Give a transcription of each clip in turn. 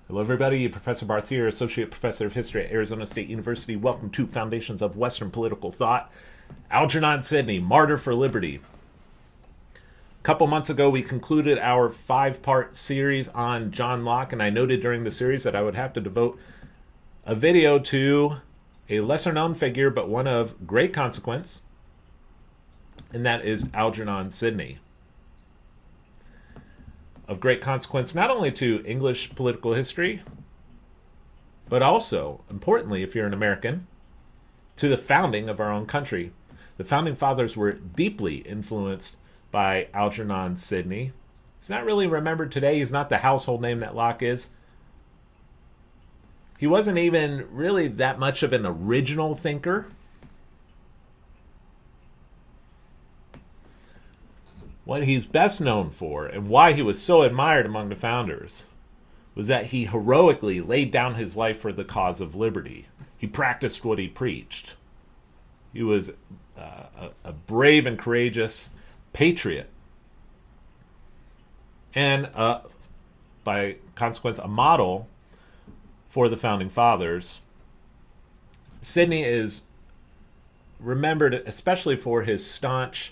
Hello, everybody. Professor Martyr, Associate Professor of History at Arizona State University. Welcome to Foundations of Western Political Thought. Algernon Sidney, Martyr for Liberty. A couple months ago, we concluded our 5-part series on John Locke, and I noted during the series that I would have to devote a video to a lesser-known figure, but one of great consequence, and that is Algernon Sidney. Of great consequence not only to English political history, but also, importantly, if you're an American, to the founding of our own country. The founding fathers were deeply influenced by Algernon Sidney. He's not really remembered today. He's not the household name that Locke is. He wasn't even really that much of an original thinker. What he's best known for, and why he was so admired among the founders, was that he heroically laid down his life for the cause of liberty. He practiced what he preached. He was a brave and courageous patriot, and by consequence, a model for the founding fathers. Sidney is remembered especially for his staunch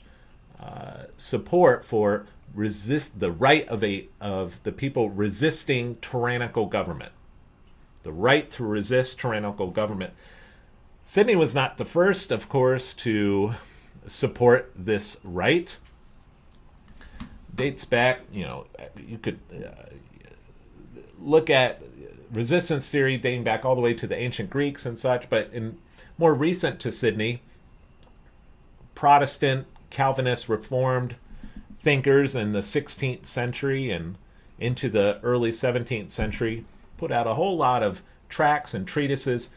support for the right of the people resisting tyrannical government. The right to resist tyrannical government. Sidney was not the first, of course, to support this right. Dates back, you could look at resistance theory dating back all the way to the ancient Greeks and such, but in more recent to Sidney, Protestant, Calvinist, Reformed thinkers in the 16th century and into the early 17th century put out a whole lot of tracts and treatises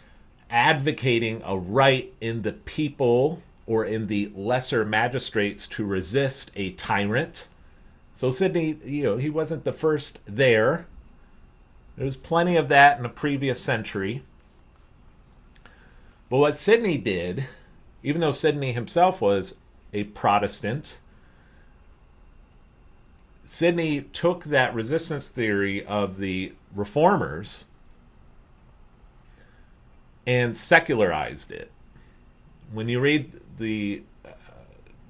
advocating a right in the people or in the lesser magistrates to resist a tyrant. So Sidney, he wasn't the first there. There was plenty of that in the previous century. But what Sidney did, even though Sidney himself was a Protestant, Sidney took that resistance theory of the reformers and secularized it. When you read the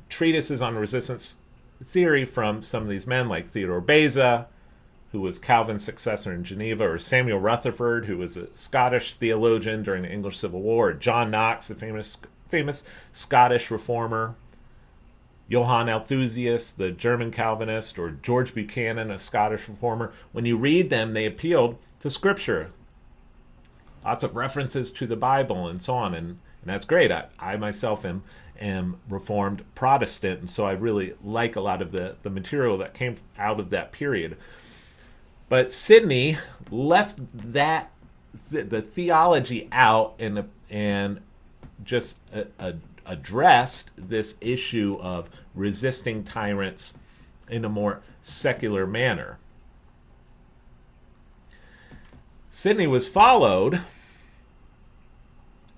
treatises on resistance theory from some of these men like Theodore Beza, who was Calvin's successor in Geneva, or Samuel Rutherford, who was a Scottish theologian during the English Civil War, or John Knox, the famous Scottish reformer, Johann Althusius, the German Calvinist, or George Buchanan, a Scottish reformer. When you read them, they appealed to Scripture. Lots of references to the Bible and so on, and that's great. I myself am Reformed Protestant, and so I really like a lot of the material that came out of that period. But Sidney left the theology out and just addressed this issue of resisting tyrants in a more secular manner. Sidney was followed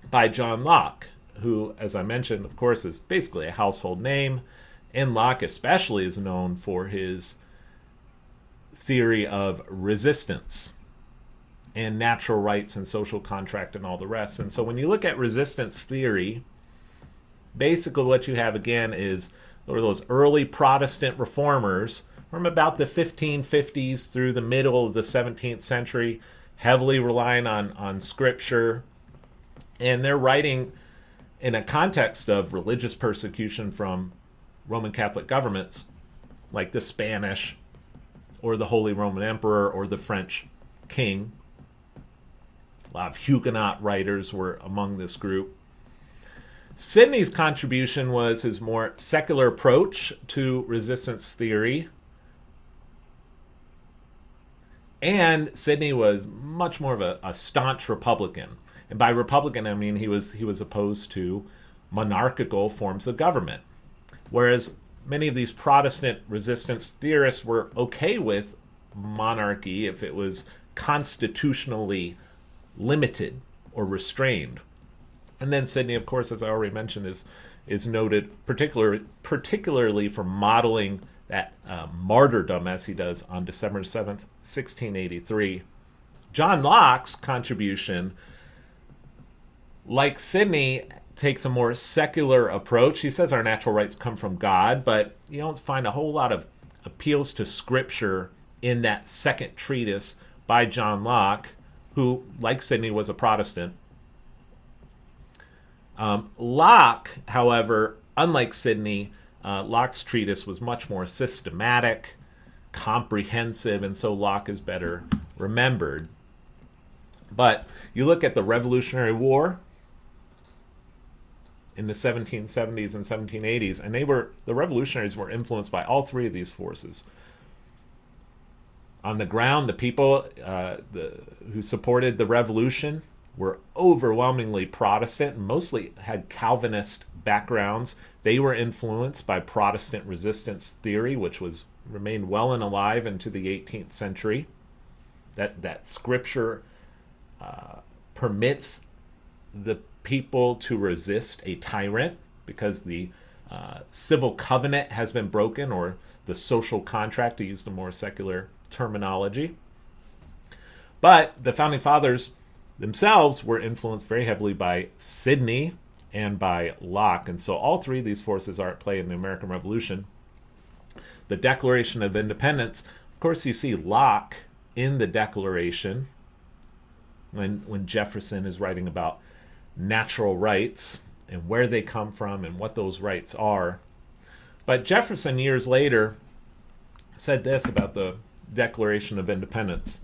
by John Locke, who, as I mentioned, of course, is basically a household name, and Locke especially is known for his theory of resistance and natural rights and social contract and all the rest. And so when you look at resistance theory, basically what you have again is those early Protestant reformers from about the 1550s through the middle of the 17th century, heavily relying on scripture, and they're writing in a context of religious persecution from Roman Catholic governments like the Spanish or the Holy Roman Emperor or the French king. A lot of Huguenot writers were among this group. Sidney's contribution was his more secular approach to resistance theory. And Sidney was much more of a staunch Republican. And by Republican, I mean he was opposed to monarchical forms of government. Whereas many of these Protestant resistance theorists were okay with monarchy if it was constitutionally limited or restrained. And then Sidney, of course, as I already mentioned, is noted particularly for modeling that martyrdom, as he does on December 7th, 1683, John Locke's contribution, like Sidney, takes a more secular approach. He says our natural rights come from God, but you don't find a whole lot of appeals to scripture in that second treatise by John Locke, who, like Sidney, was a Protestant. Locke, however, unlike Sidney, Locke's treatise was much more systematic, comprehensive, and so Locke is better remembered. But you look at the Revolutionary War in the 1770s and 1780s, and the revolutionaries were influenced by all three of these forces. On the ground, the people who supported the revolution were overwhelmingly Protestant and mostly had Calvinist backgrounds. They were influenced by Protestant resistance theory, which remained well and alive into the 18th century. That scripture permits the people to resist a tyrant because the civil covenant has been broken, or the social contract, to use the more secular terminology. But the Founding Fathers themselves were influenced very heavily by Sidney and by Locke. And so all three of these forces are at play in the American Revolution. The Declaration of Independence, of course, you see Locke in the Declaration when Jefferson is writing about natural rights and where they come from and what those rights are. But Jefferson, years later, said this about the Declaration of Independence.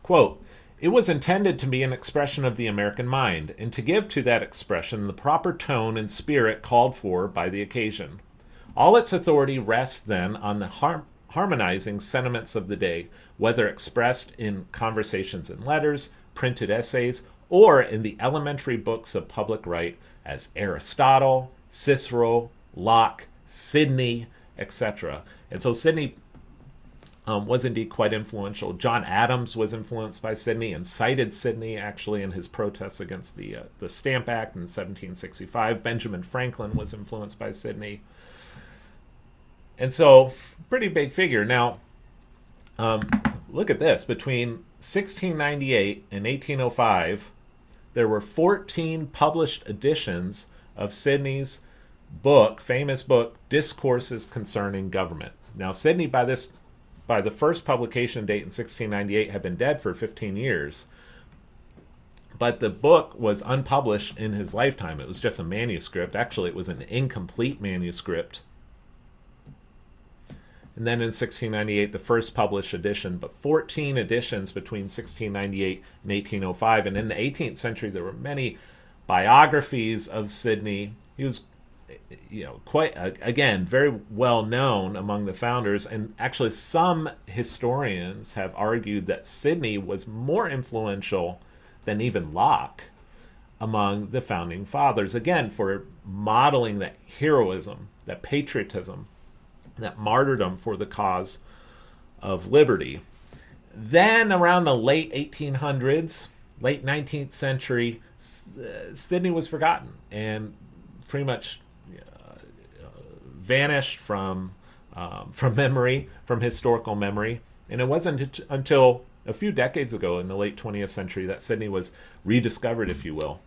Quote, "It was intended to be an expression of the American mind, and to give to that expression the proper tone and spirit called for by the occasion. All its authority rests then on the harmonizing sentiments of the day, whether expressed in conversations and letters, printed essays, or in the elementary books of public right as Aristotle, Cicero, Locke, Sidney, etc." And so Sidney was indeed quite influential. John Adams was influenced by Sidney and cited Sidney actually in his protests against the Stamp Act in 1765. Benjamin Franklin was influenced by Sidney. And so, pretty big figure. Now, look at this. Between 1698 and 1805, there were 14 published editions of Sidney's famous book, Discourses Concerning Government. Now, Sidney, by the first publication date in 1698, had been dead for 15 years. But the book was unpublished in his lifetime. It was just a manuscript. Actually, it was an incomplete manuscript. And then in 1698, the first published edition, but 14 editions between 1698 and 1805. And in the 18th century, there were many biographies of Sidney. He was quite, again, very well known among the founders. And actually, some historians have argued that Sidney was more influential than even Locke among the founding fathers. Again, for modeling that heroism, that patriotism, that martyrdom for the cause of liberty. Then around the late 1800s, late 19th century, Sidney was forgotten and pretty much vanished from memory, from historical memory. And it wasn't until a few decades ago in the late 20th century that Sidney was rediscovered, if you will.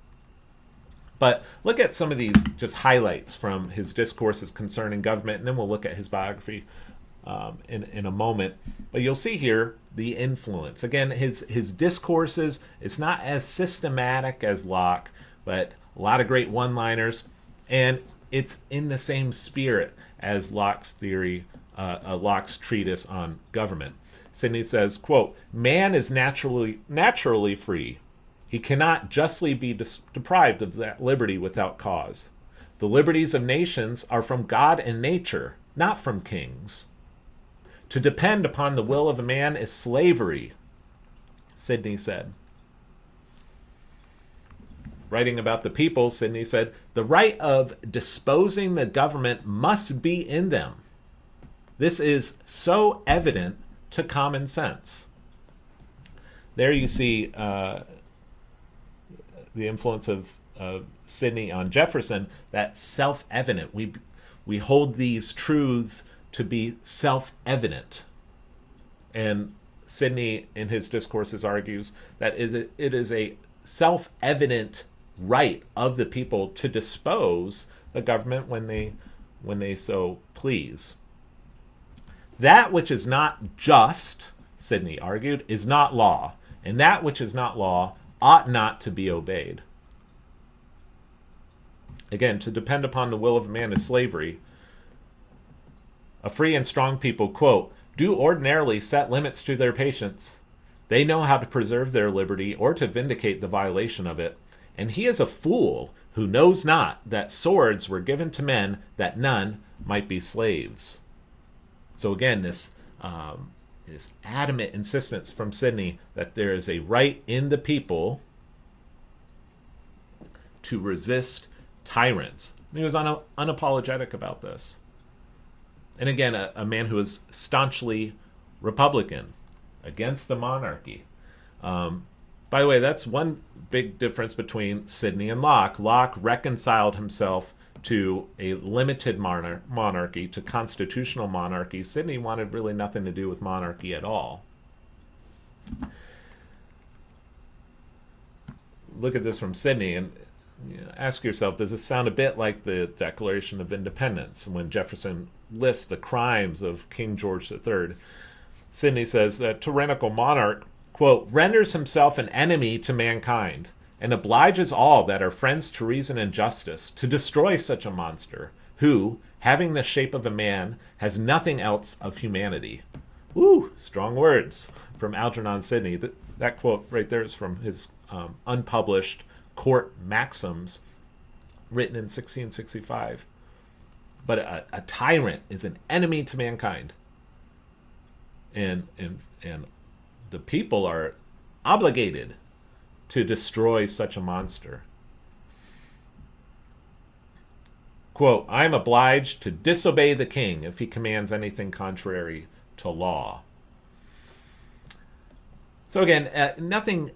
But look at some of these just highlights from his Discourses Concerning Government, and then we'll look at his biography in a moment. But you'll see here the influence. Again, his discourses, it's not as systematic as Locke, but a lot of great one-liners, and it's in the same spirit as Locke's theory, Locke's treatise on government. Sidney says, quote, "Man is naturally free. He cannot justly be deprived of that liberty without cause. The liberties of nations are from God and nature, not from kings. To depend upon the will of a man is slavery," Sidney said. Writing about the people, Sidney said, "The right of disposing the government must be in them. This is so evident to common sense." There you see the influence of Sidney on Jefferson, that self-evident. We hold these truths to be self-evident. And Sidney, in his Discourses, argues that it is a self-evident right of the people to dispose the government when they so please. That which is not just, Sidney argued, is not law, and that which is not law ought not to be obeyed. Again, to depend upon the will of man is slavery. A free and strong people, quote, do ordinarily set limits to their patience. They know how to preserve their liberty or to vindicate the violation of it. And he is a fool who knows not that swords were given to men that none might be slaves. So again, this adamant insistence from Sidney that there is a right in the people to resist tyrants. And he was unapologetic about this. And again, a man who was staunchly Republican, against the monarchy. By the way, that's one big difference between Sidney and Locke. Locke reconciled himself to a limited monarchy, to constitutional monarchy. Sidney wanted really nothing to do with monarchy at all. Look at this from Sidney and ask yourself, does this sound a bit like the Declaration of Independence when Jefferson lists the crimes of King George III? Sidney says that tyrannical monarch, quote, renders himself an enemy to mankind and obliges all that are friends to reason and justice to destroy such a monster who, having the shape of a man, has nothing else of humanity. Ooh, strong words from Algernon Sidney. That quote right there is from his unpublished court Maxims, written in 1665. But a tyrant is an enemy to mankind. And the people are obligated to destroy such a monster. Quote, I am obliged to disobey the king if he commands anything contrary to law. So again, nothing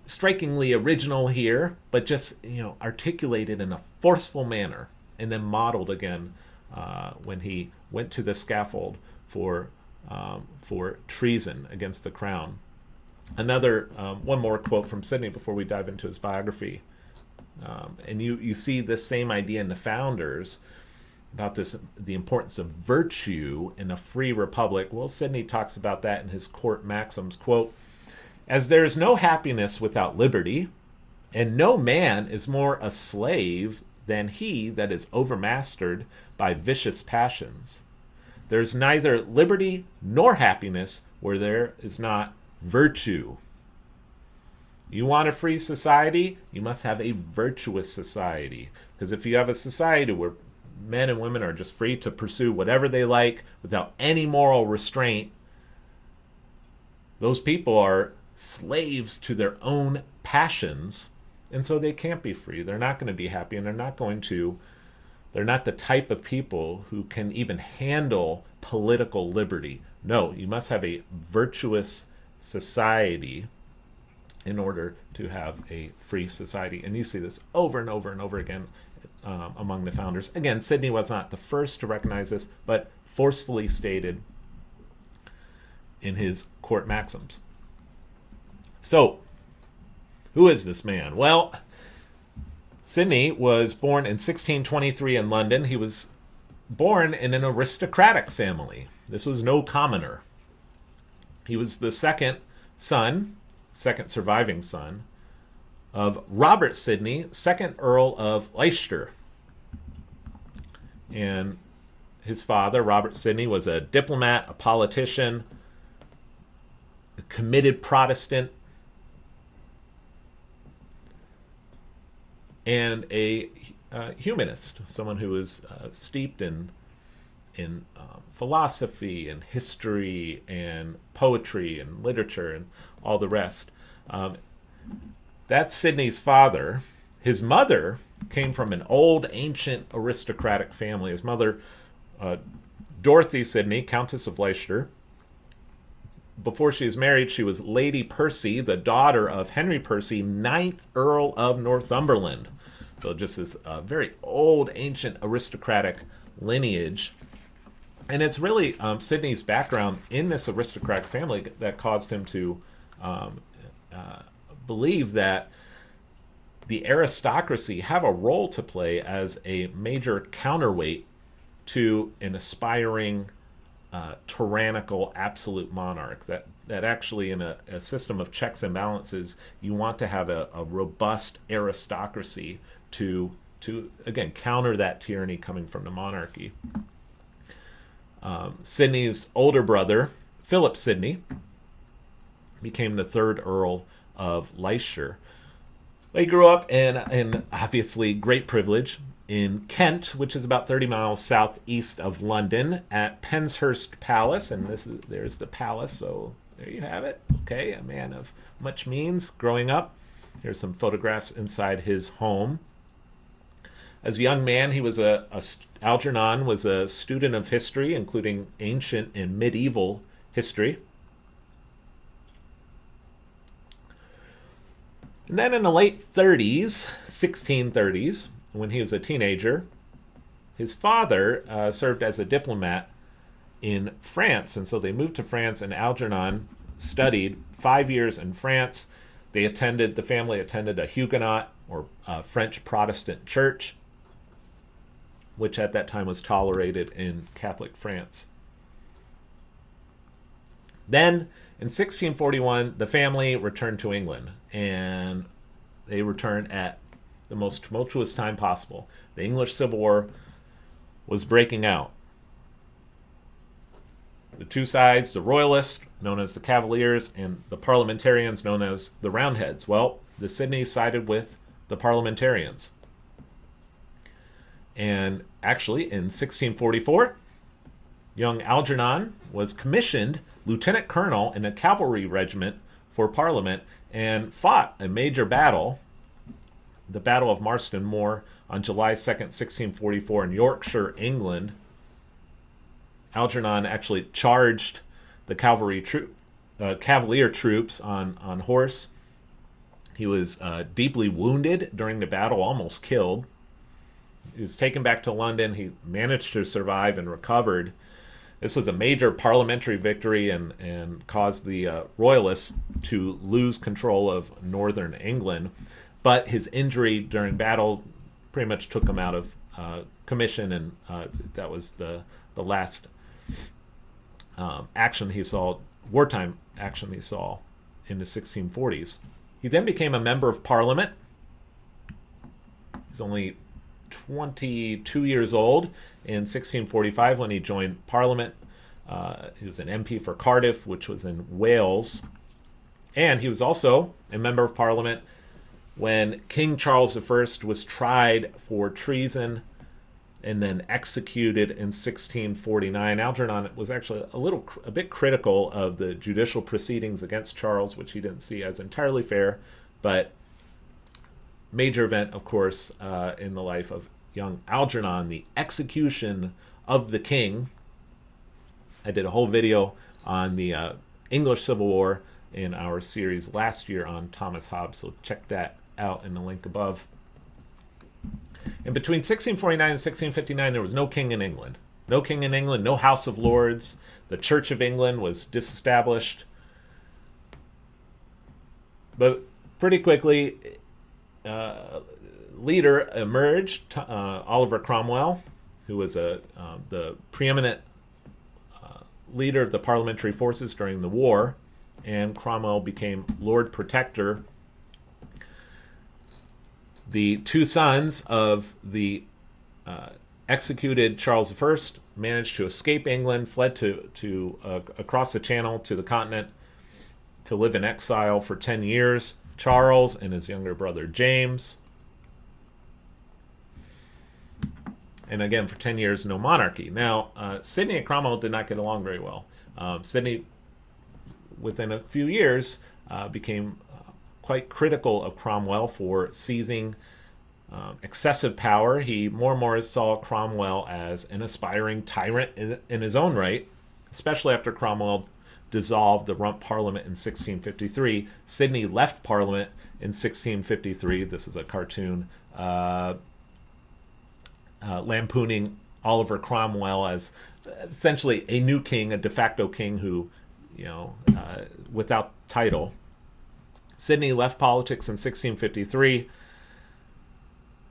strikingly original here, but just articulated in a forceful manner and then modeled again when he went to the scaffold for treason against the crown. Another one more quote from Sidney before we dive into his biography, and you see this same idea in the Founders about the importance of virtue in a free republic. Well, Sidney talks about that in his court Maxims, quote, as there is no happiness without liberty, and no man is more a slave than he that is overmastered by vicious passions. There is neither liberty nor happiness where there is not virtue. You want a free society? You must have a virtuous society. Because if you have a society where men and women are just free to pursue whatever they like without any moral restraint, those people are slaves to their own passions, and so they can't be free. They're not going to be happy, and they're not the type of people who can even handle political liberty. No, you must have a virtuous society in order to have a free society. And you see this over and over and over again among the Founders. Again, Sidney was not the first to recognize this, but forcefully stated in his court Maxims. So, who is this man? Well, Sidney was born in 1623 in London. He was born in an aristocratic family. This was no commoner. He was the second surviving son of Robert Sidney, 2nd Earl of Leicester. And his father, Robert Sidney, was a diplomat, a politician, a committed Protestant, and a humanist, someone who was steeped in philosophy and history and poetry and literature and all the rest. That's Sidney's father. His mother came from an old, ancient, aristocratic family. His mother, Dorothy Sidney, Countess of Leicester. Before she was married, she was Lady Percy, the daughter of Henry Percy, 9th Earl of Northumberland. So just this very old, ancient, aristocratic lineage. And it's really Sidney's background in this aristocratic family that caused him to believe that the aristocracy have a role to play as a major counterweight to an aspiring tyrannical absolute monarch. That actually, in a system of checks and balances, you want to have a robust aristocracy to again counter that tyranny coming from the monarchy. Sidney's older brother, Philip Sidney, became the third Earl of Leicester. He grew up in obviously great privilege in Kent, which is about 30 miles southeast of London, at Penshurst Palace. And there's the palace, so there you have it. Okay, a man of much means growing up. Here's some photographs inside his home. As a young man, he was Algernon was a student of history, including ancient and medieval history. And then in the late 30s, 1630s, when he was a teenager, his father served as a diplomat in France. And so they moved to France, and Algernon studied 5 years in France. The family attended a Huguenot or French Protestant church, which at that time was tolerated in Catholic France. Then, in 1641, the family returned to England, and they returned at the most tumultuous time possible. The English Civil War was breaking out. The two sides, the Royalists, known as the Cavaliers, and the Parliamentarians, known as the Roundheads. Well, the Sidneys sided with the Parliamentarians. And actually, in 1644, young Algernon was commissioned lieutenant colonel in a cavalry regiment for Parliament and fought a major battle, the Battle of Marston Moor, on July 2nd, 1644, in Yorkshire, England. Algernon actually charged the cavalier troops on horse. He was deeply wounded during the battle, almost killed. He was taken back to London. He managed to survive and recovered. This was a major parliamentary victory and caused the Royalists to lose control of northern England. But his injury during battle pretty much took him out of commission, and that was the last action he saw, wartime action he saw in the 1640s. He then became a member of Parliament. He's only 22 years old in 1645 when he joined Parliament. He was an MP for Cardiff, which was in Wales. And he was also a member of Parliament when King Charles I was tried for treason and then executed in 1649. Algernon was actually a bit critical of the judicial proceedings against Charles, which he didn't see as entirely fair, but major event, of course, in the life of young Algernon, the execution of the king. I did a whole video on the English Civil War in our series last year on Thomas Hobbes, so check that out in the link above. And between 1649 and 1659, there was no king in England. No king in England, no House of Lords. The Church of England was disestablished. But pretty quickly, leader emerged, Oliver Cromwell, who was the preeminent leader of the parliamentary forces during the war, and Cromwell became Lord Protector. The two sons of the executed Charles I managed to escape England, fled to across the Channel to the continent to live in exile for 10 years. Charles and his younger brother James. And again, for 10 years, no monarchy. Now, Sidney and Cromwell did not get along very well. Sidney, within a few years, became quite critical of Cromwell for seizing excessive power. He more and more saw Cromwell as an aspiring tyrant in his own right, especially after Cromwell dissolved the Rump Parliament in 1653. Sidney left Parliament in 1653. This is a cartoon lampooning Oliver Cromwell as essentially a new king, a de facto king who, without title. Sidney left politics in 1653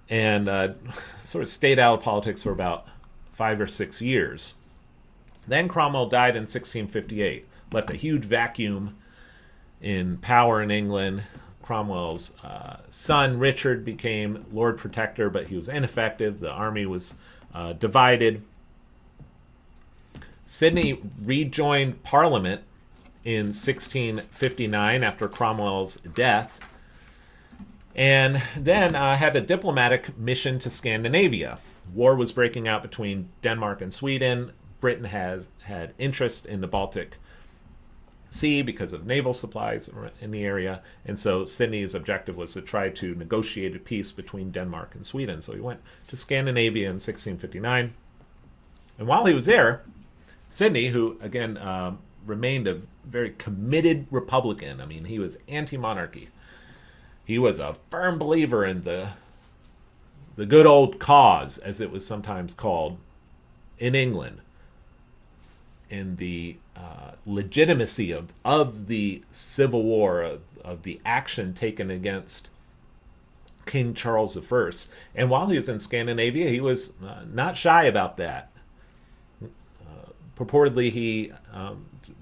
and sort of stayed out of politics for about 5 or 6 years. Then Cromwell died in 1658, left a huge vacuum in power in England. Cromwell's son, Richard, became Lord Protector, but he was ineffective. The army was divided. Sidney rejoined Parliament in 1659 after Cromwell's death, and then had a diplomatic mission to Scandinavia. War was breaking out between Denmark and Sweden. Britain had interest in the Baltic Sea because of naval supplies in the area, and so Sidney's objective was to try to negotiate a peace between Denmark and Sweden. So he went to Scandinavia in 1659, and while he was there, Sidney, who again remained a very committed Republican. I mean, he was anti-monarchy. He was a firm believer in the good old cause, as it was sometimes called, in England, in the legitimacy of the Civil War, of the action taken against King Charles I. And while he was in Scandinavia, he was not shy about that. Purportedly, he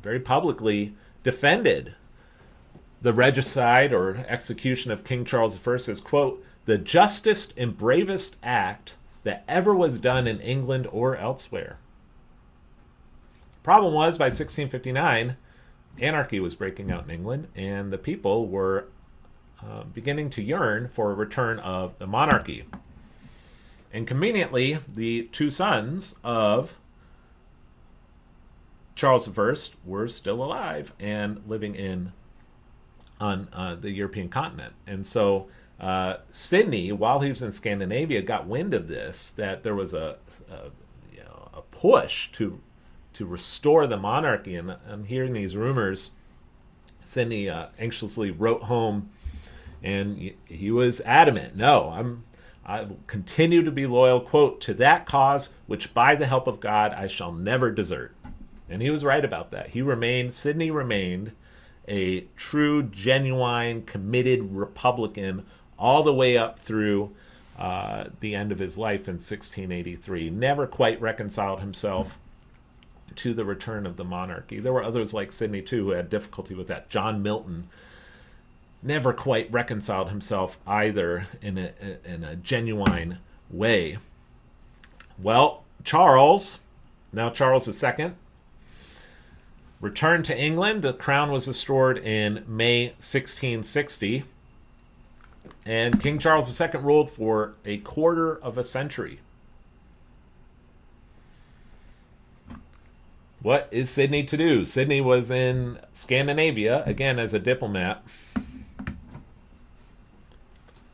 very publicly defended the regicide or execution of King Charles I as, quote, the justest and bravest act that ever was done in England or elsewhere. Problem was, by 1659, anarchy was breaking out in England, and the people were beginning to yearn for a return of the monarchy. And conveniently, the two sons of Charles I were still alive and living on the European continent. And so Sidney, while he was in Scandinavia, got wind of this, that there was a push to restore the monarchy. And I'm hearing these rumors. Sidney anxiously wrote home, and he was adamant. No, I will continue to be loyal, quote, to that cause which by the help of God I shall never desert. And he was right about that. Sidney remained a true, genuine, committed Republican all the way up through the end of his life in 1683. Never quite reconciled himself to the return of the monarchy. There were others like Sidney, too, who had difficulty with that. John Milton never quite reconciled himself either in a genuine way. Well, Charles II, returned to England. The crown was restored in May 1660, and King Charles II ruled for a quarter of a century. What is Sidney to do? Sidney was in Scandinavia, again as a diplomat.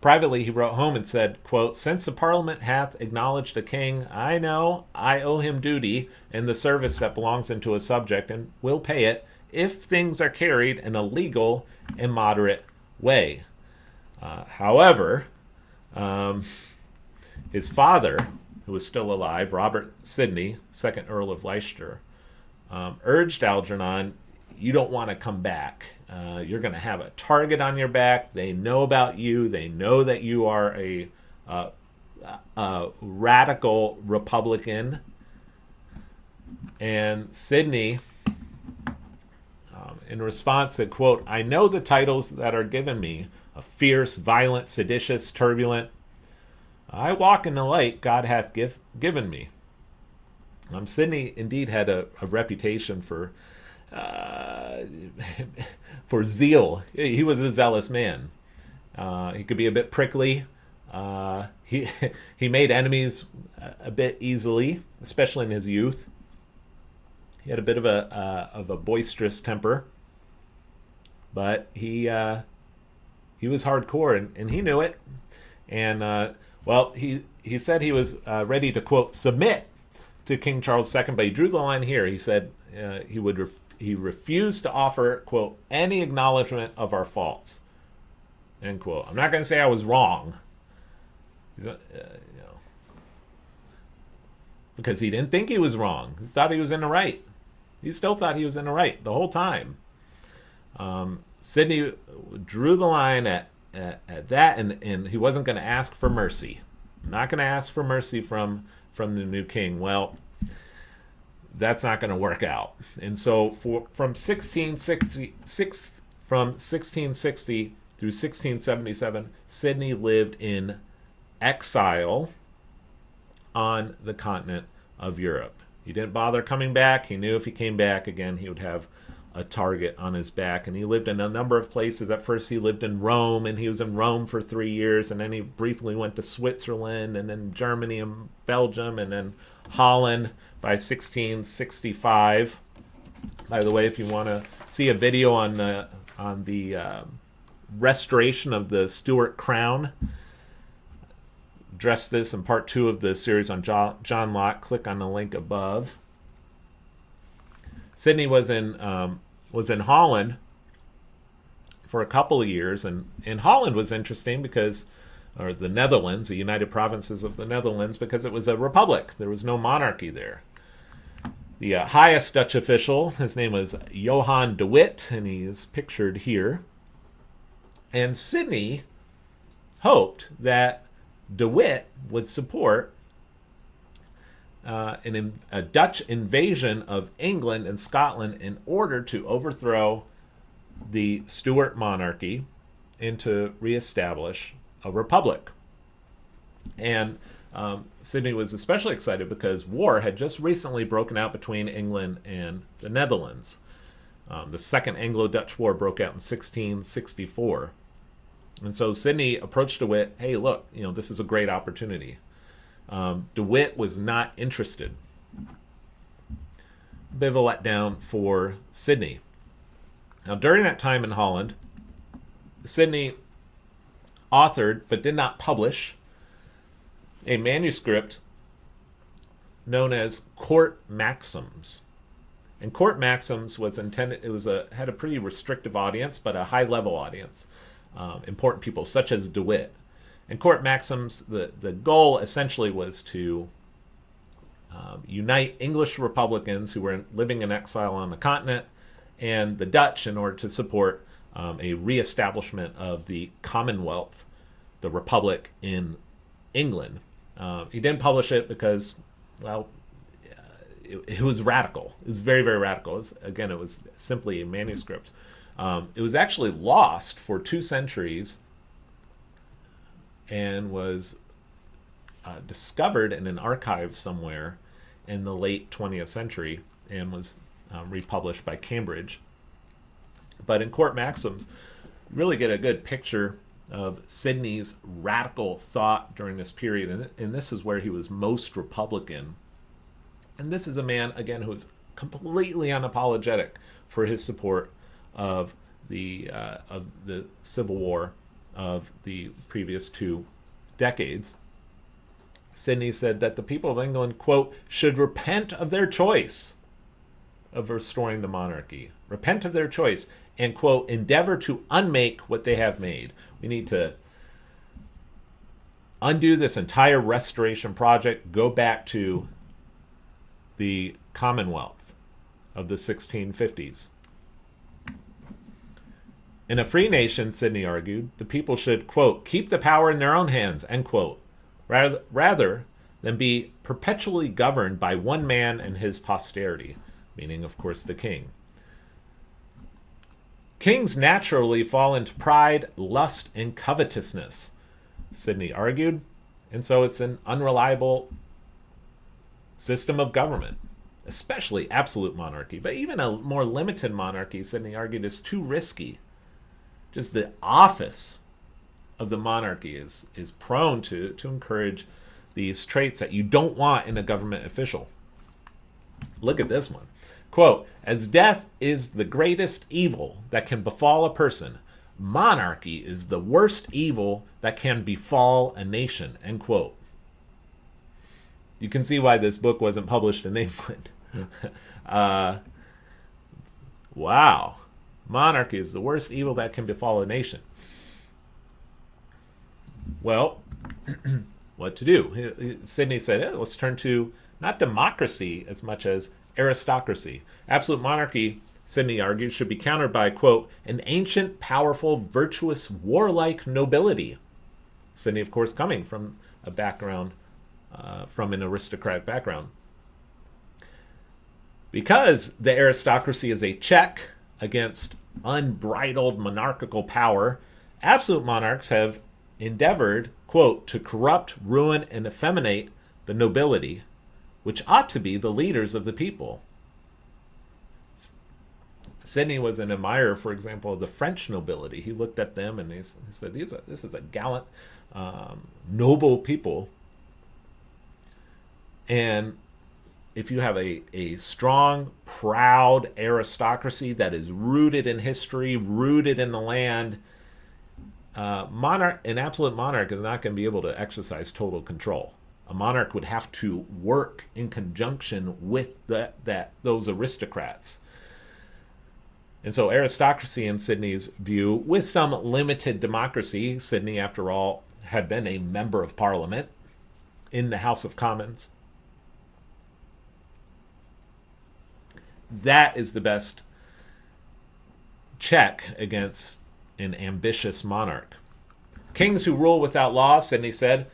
Privately, he wrote home and said, quote, since the Parliament hath acknowledged a king, I know I owe him duty in the service that belongs unto a subject, and will pay it if things are carried in a legal and moderate way. However, his father, who was still alive, Robert Sidney, 2nd Earl of Leicester, urged Algernon, you don't want to come back. You're going to have a target on your back. They know about you. They know that you are a radical Republican. And Sidney, in response, said, quote, I know the titles that are given me, a fierce, violent, seditious, turbulent. I walk in the light God hath given me. Sidney indeed had a reputation for zeal. He was a zealous man. He could be a bit prickly. He made enemies a bit easily, especially in his youth. He had a bit of a boisterous temper, but he was hardcore, and he knew it. And he said he was ready to, quote, submit to King Charles II, but he drew the line here. He said he refused to offer, quote, any acknowledgement of our faults, end quote. I'm not going to say I was wrong. because he didn't think he was wrong. He thought he was in the right. He still thought he was in the right the whole time. Sidney drew the line at that, and he wasn't going to ask for mercy. Not going to ask for mercy from the new king. Well, that's not going to work out. And so from 1660 through 1677, Sidney lived in exile on the continent of Europe. He didn't bother coming back. He knew if he came back again, he would have a target on his back. And he lived in a number of places. At first, he lived in Rome, and he was in Rome for 3 years. And then he briefly went to Switzerland, and then Germany and Belgium, and then Holland by 1665. By the way, if you want to see a video on the restoration of the Stuart crown, address this in part 2 of the series on John Locke. Click on the link above. Sidney was in Holland for a couple of years, and Holland was interesting because, or the Netherlands, the United Provinces of the Netherlands, because it was a republic. There was no monarchy there. The highest Dutch official, his name was Johan de Witt, and he is pictured here. And Sidney hoped that de Witt would support a Dutch invasion of England and Scotland in order to overthrow the Stuart monarchy and to reestablish a republic. And Sidney was especially excited because war had just recently broken out between England and the Netherlands. The Second Anglo-Dutch War broke out in 1664. And so Sidney approached de Witt, hey, look, this is a great opportunity. De Witt was not interested. Bit of a letdown for Sidney. Now, during that time in Holland, Sidney authored, but did not publish, a manuscript known as Court Maxims. And Court Maxims was intended, had a pretty restrictive audience, but a high-level audience. Important people such as de Witt. And Court Maxims, the goal essentially was to unite English Republicans who were living in exile on the continent and the Dutch in order to support a reestablishment of the Commonwealth, the Republic in England. He didn't publish it because, well, it was radical. It was very, very radical. It was simply a manuscript. It was actually lost for 2 centuries and was discovered in an archive somewhere in the late 20th century and was republished by Cambridge. But in Court Maxims, you really get a good picture of Sidney's radical thought during this period, and this is where he was most Republican. And this is a man, again, who is completely unapologetic for his support of the Civil War of the previous 2 decades. Sidney said that the people of England, quote, should repent of their choice of restoring the monarchy. Repent of their choice and, quote, endeavor to unmake what they have made. We need to undo this entire restoration project, go back to the Commonwealth of the 1650s. In a free nation, Sidney argued, the people should, quote, keep the power in their own hands, end quote, rather than be perpetually governed by one man and his posterity, meaning, of course, the king. Kings naturally fall into pride, lust, and covetousness, Sidney argued, and so it's an unreliable system of government, especially absolute monarchy. But even a more limited monarchy, Sidney argued, is too risky. Just the office of the monarchy is prone to encourage these traits that you don't want in a government official. Look at this one. Quote, as death is the greatest evil that can befall a person, monarchy is the worst evil that can befall a nation, end quote. You can see why this book wasn't published in England. Wow. Monarchy is the worst evil that can befall a nation. Well, what to do? Sidney said, let's turn to not democracy as much as aristocracy. Absolute monarchy, Sidney argues, should be countered by, quote, an ancient, powerful, virtuous, warlike nobility. Sidney, of course, coming from a background, from an aristocratic background. Because the aristocracy is a check against unbridled monarchical power, absolute monarchs have endeavored, quote, to corrupt, ruin, and effeminate the nobility, which ought to be the leaders of the people. Sidney was an admirer, for example, of the French nobility. He looked at them and he said, this is a gallant, noble people. And if you have a strong, proud aristocracy that is rooted in history, rooted in the land, an absolute monarch is not going to be able to exercise total control. A monarch would have to work in conjunction with those aristocrats. And so aristocracy, in Sidney's view, with some limited democracy — Sidney, after all, had been a member of Parliament in the House of Commons — that is the best check against an ambitious monarch. Kings who rule without law, Sidney said,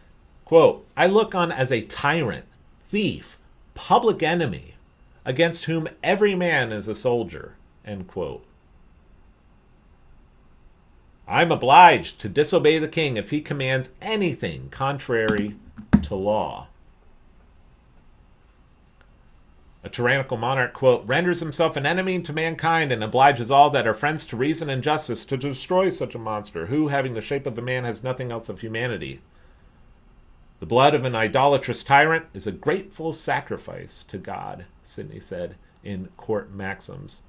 quote, I look on as a tyrant, thief, public enemy, against whom every man is a soldier, end quote. I'm obliged to disobey the king if he commands anything contrary to law. A tyrannical monarch, quote, renders himself an enemy to mankind and obliges all that are friends to reason and justice to destroy such a monster, who, having the shape of a man, has nothing else of humanity. The blood of an idolatrous tyrant is a grateful sacrifice to God, Sidney said in Court Maxims,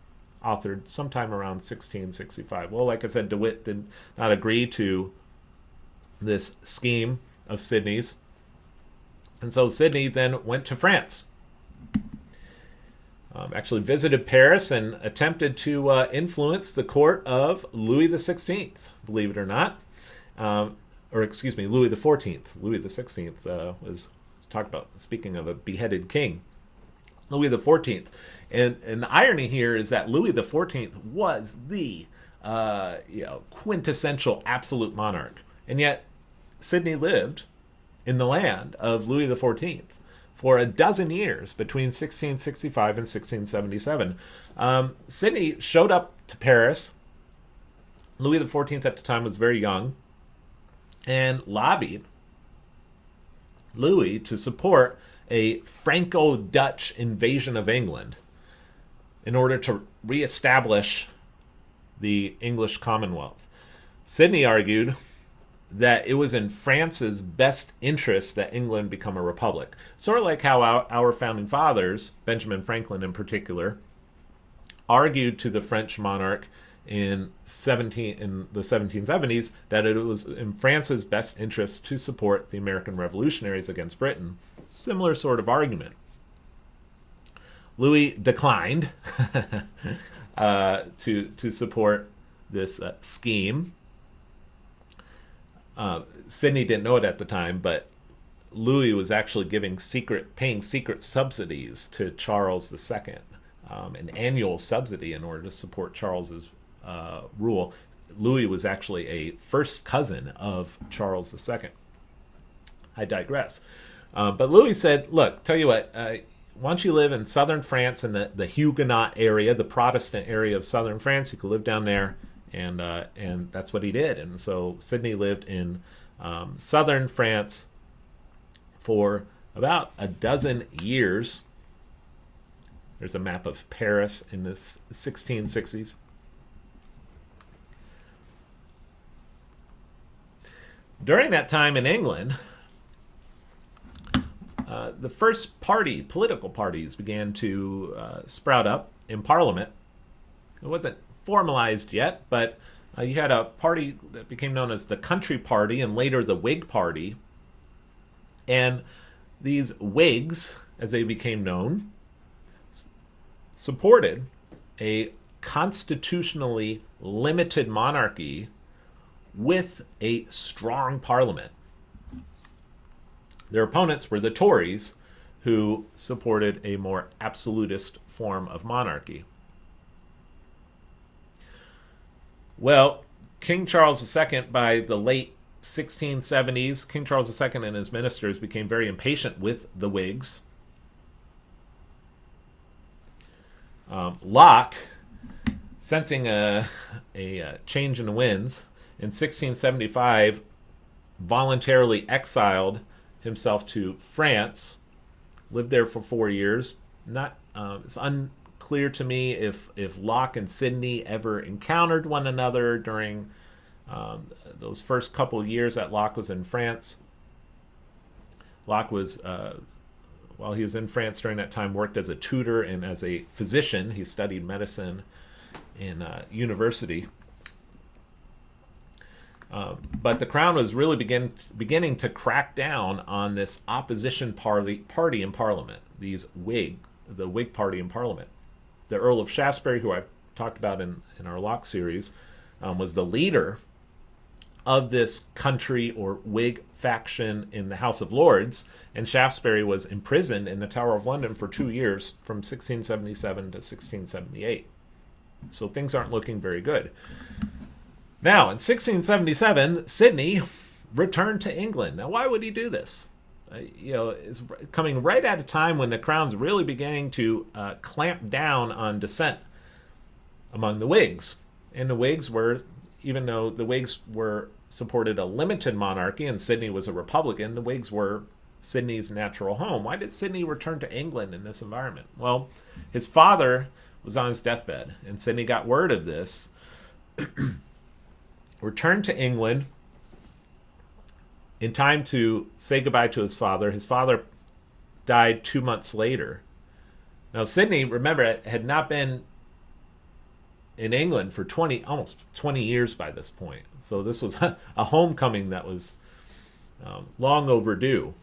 authored sometime around 1665. Well, like I said, DeWitt did not agree to this scheme of Sidney's. And so Sidney then went to France. Actually visited Paris and attempted to influence the court of Louis XVI, believe it or not. Louis XIV. Louis XVI was talked about, speaking of a beheaded king. Louis XIV. And the irony here is that Louis XIV was the quintessential absolute monarch. And yet Sidney lived in the land of Louis XIV for a dozen years between 1665 and 1677. Sidney showed up to Paris. Louis XIV at the time was very young, and lobbied Louis to support a Franco-Dutch invasion of England in order to reestablish the English Commonwealth. Sidney argued that it was in France's best interest that England become a republic. Sort of like how our founding fathers, Benjamin Franklin in particular, argued to the French monarch in the 1770s that it was in France's best interest to support the American revolutionaries against Britain. Similar sort of argument. Louis declined to support this scheme. Sidney didn't know it at the time, but Louis was actually paying secret subsidies to Charles II, an annual subsidy in order to support Charles's rule. Louis was actually a first cousin of Charles II. I digress. But Louis said, look, tell you what, why don't you live in southern France, in the Huguenot area, the Protestant area of southern France. You could live down there. And that's what he did. And so Sidney lived in southern France for about a dozen years. There's a map of Paris in the 1660s. During that time in England, the first political parties began to sprout up in Parliament. It wasn't formalized yet, but you had a party that became known as the Country Party and later the Whig Party. And these Whigs, as they became known, supported a constitutionally limited monarchy with a strong parliament. Their opponents were the Tories, who supported a more absolutist form of monarchy. Well, King Charles II, by the late 1670s, King Charles II and his ministers became very impatient with the Whigs. Locke, sensing a change in the winds, in 1675 voluntarily exiled himself to France, lived there for 4 years. It's unclear to me if Locke and Sidney ever encountered one another during those first couple years that Locke was in France. Locke was, while he was in France during that time, worked as a tutor and as a physician. He studied medicine in university. But the Crown was really beginning to crack down on this opposition party in Parliament, the Whig party in Parliament. The Earl of Shaftesbury, who I talked about in our Locke series, was the leader of this country or Whig faction in the House of Lords, and Shaftesbury was imprisoned in the Tower of London for 2 years, from 1677 to 1678. So things aren't looking very good. Now, in 1677, Sidney returned to England. Now, why would he do this? It's coming right at a time when the Crown's really beginning to clamp down on dissent among the Whigs. And the Whigs were, even though the Whigs supported a limited monarchy and Sidney was a Republican, the Whigs were Sidney's natural home. Why did Sidney return to England in this environment? Well, his father was on his deathbed, and Sidney got word of this, returned to England in time to say goodbye to his father. His father died 2 months later. Now, Sidney, remember, had not been in England for almost 20 years by this point. So this was a homecoming that was long overdue.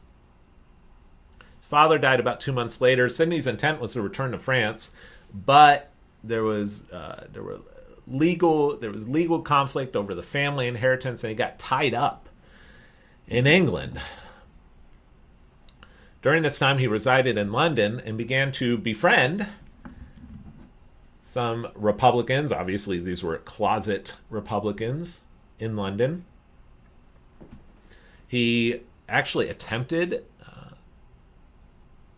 His father died about 2 months later. Sidney's intent was to return to France, but there was legal conflict over the family inheritance, and he got tied up in England. During this time, he resided in London and began to befriend some Republicans. Obviously, these were closet Republicans in London. He actually attempted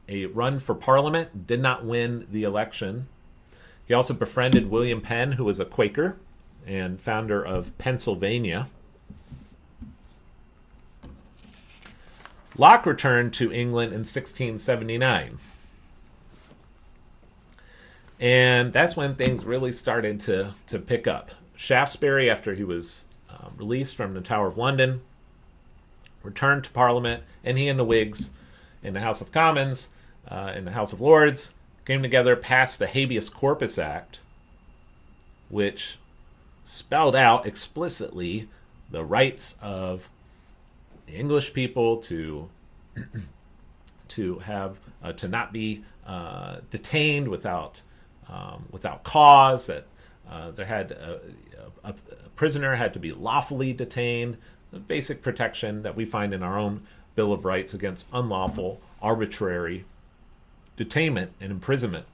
a run for Parliament, did not win the election. He also befriended William Penn, who was a Quaker and founder of Pennsylvania. Locke returned to England in 1679. And that's when things really started to pick up. Shaftesbury, after he was released from the Tower of London, returned to Parliament, and he and the Whigs in the House of Commons, in the House of Lords, came together, passed the Habeas Corpus Act, which spelled out explicitly the rights of the English people to not be detained without cause. That a prisoner had to be lawfully detained. The basic protection that we find in our own Bill of Rights against unlawful, arbitrary detainment and imprisonment.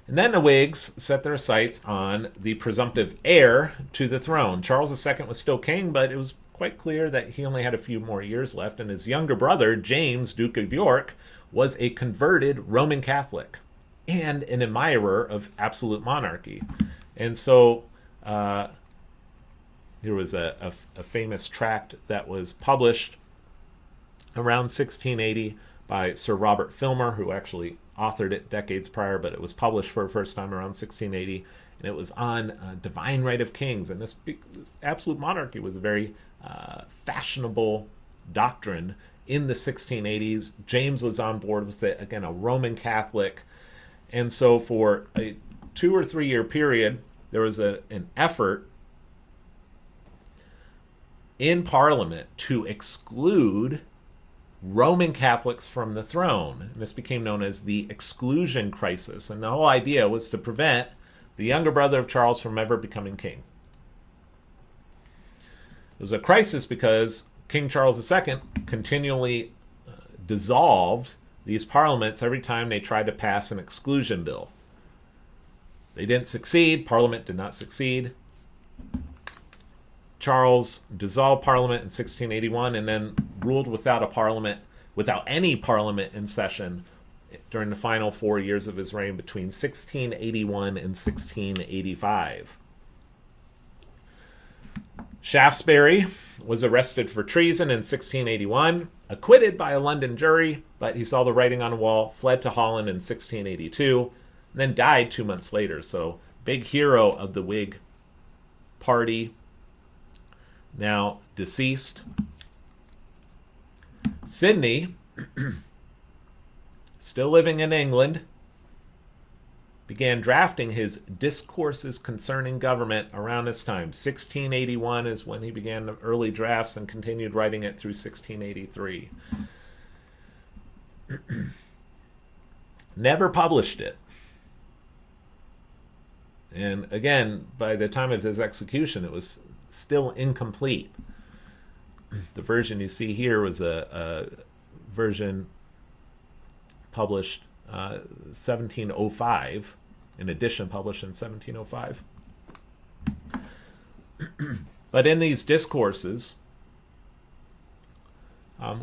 And then the Whigs set their sights on the presumptive heir to the throne. Charles II was still king, but it was quite clear that he only had a few more years left, and his younger brother, James, Duke of York, was a converted Roman Catholic and an admirer of absolute monarchy. And so there was a famous tract that was published around 1680 by Sir Robert Filmer, who actually authored it decades prior, but it was published for the first time around 1680, and it was on divine right of kings. And this absolute monarchy was a very fashionable doctrine in the 1680s. James was on board with it, again, a Roman Catholic. And so for a 2 or 3 year period, there was an effort in Parliament to exclude Roman Catholics from the throne. And this became known as the exclusion crisis. And the whole idea was to prevent the younger brother of Charles from ever becoming king. It was a crisis because King Charles II continually dissolved these parliaments every time they tried to pass an exclusion bill. They didn't succeed. Parliament did not succeed. Charles dissolved Parliament in 1681 and then ruled without any parliament in session during the final 4 years of his reign between 1681 and 1685. Shaftesbury was arrested for treason in 1681, acquitted by a London jury, but he saw the writing on the wall, fled to Holland in 1682, and then died 2 months later. So, big hero of the Whig Party, now deceased. Sidney, still living in England, began drafting his Discourses Concerning Government around this time. 1681 is when he began the early drafts and continued writing it through 1683. Never published it. And again, by the time of his execution, it was still incomplete. The version you see here was a version published 1705, an edition published in 1705. But in these discourses,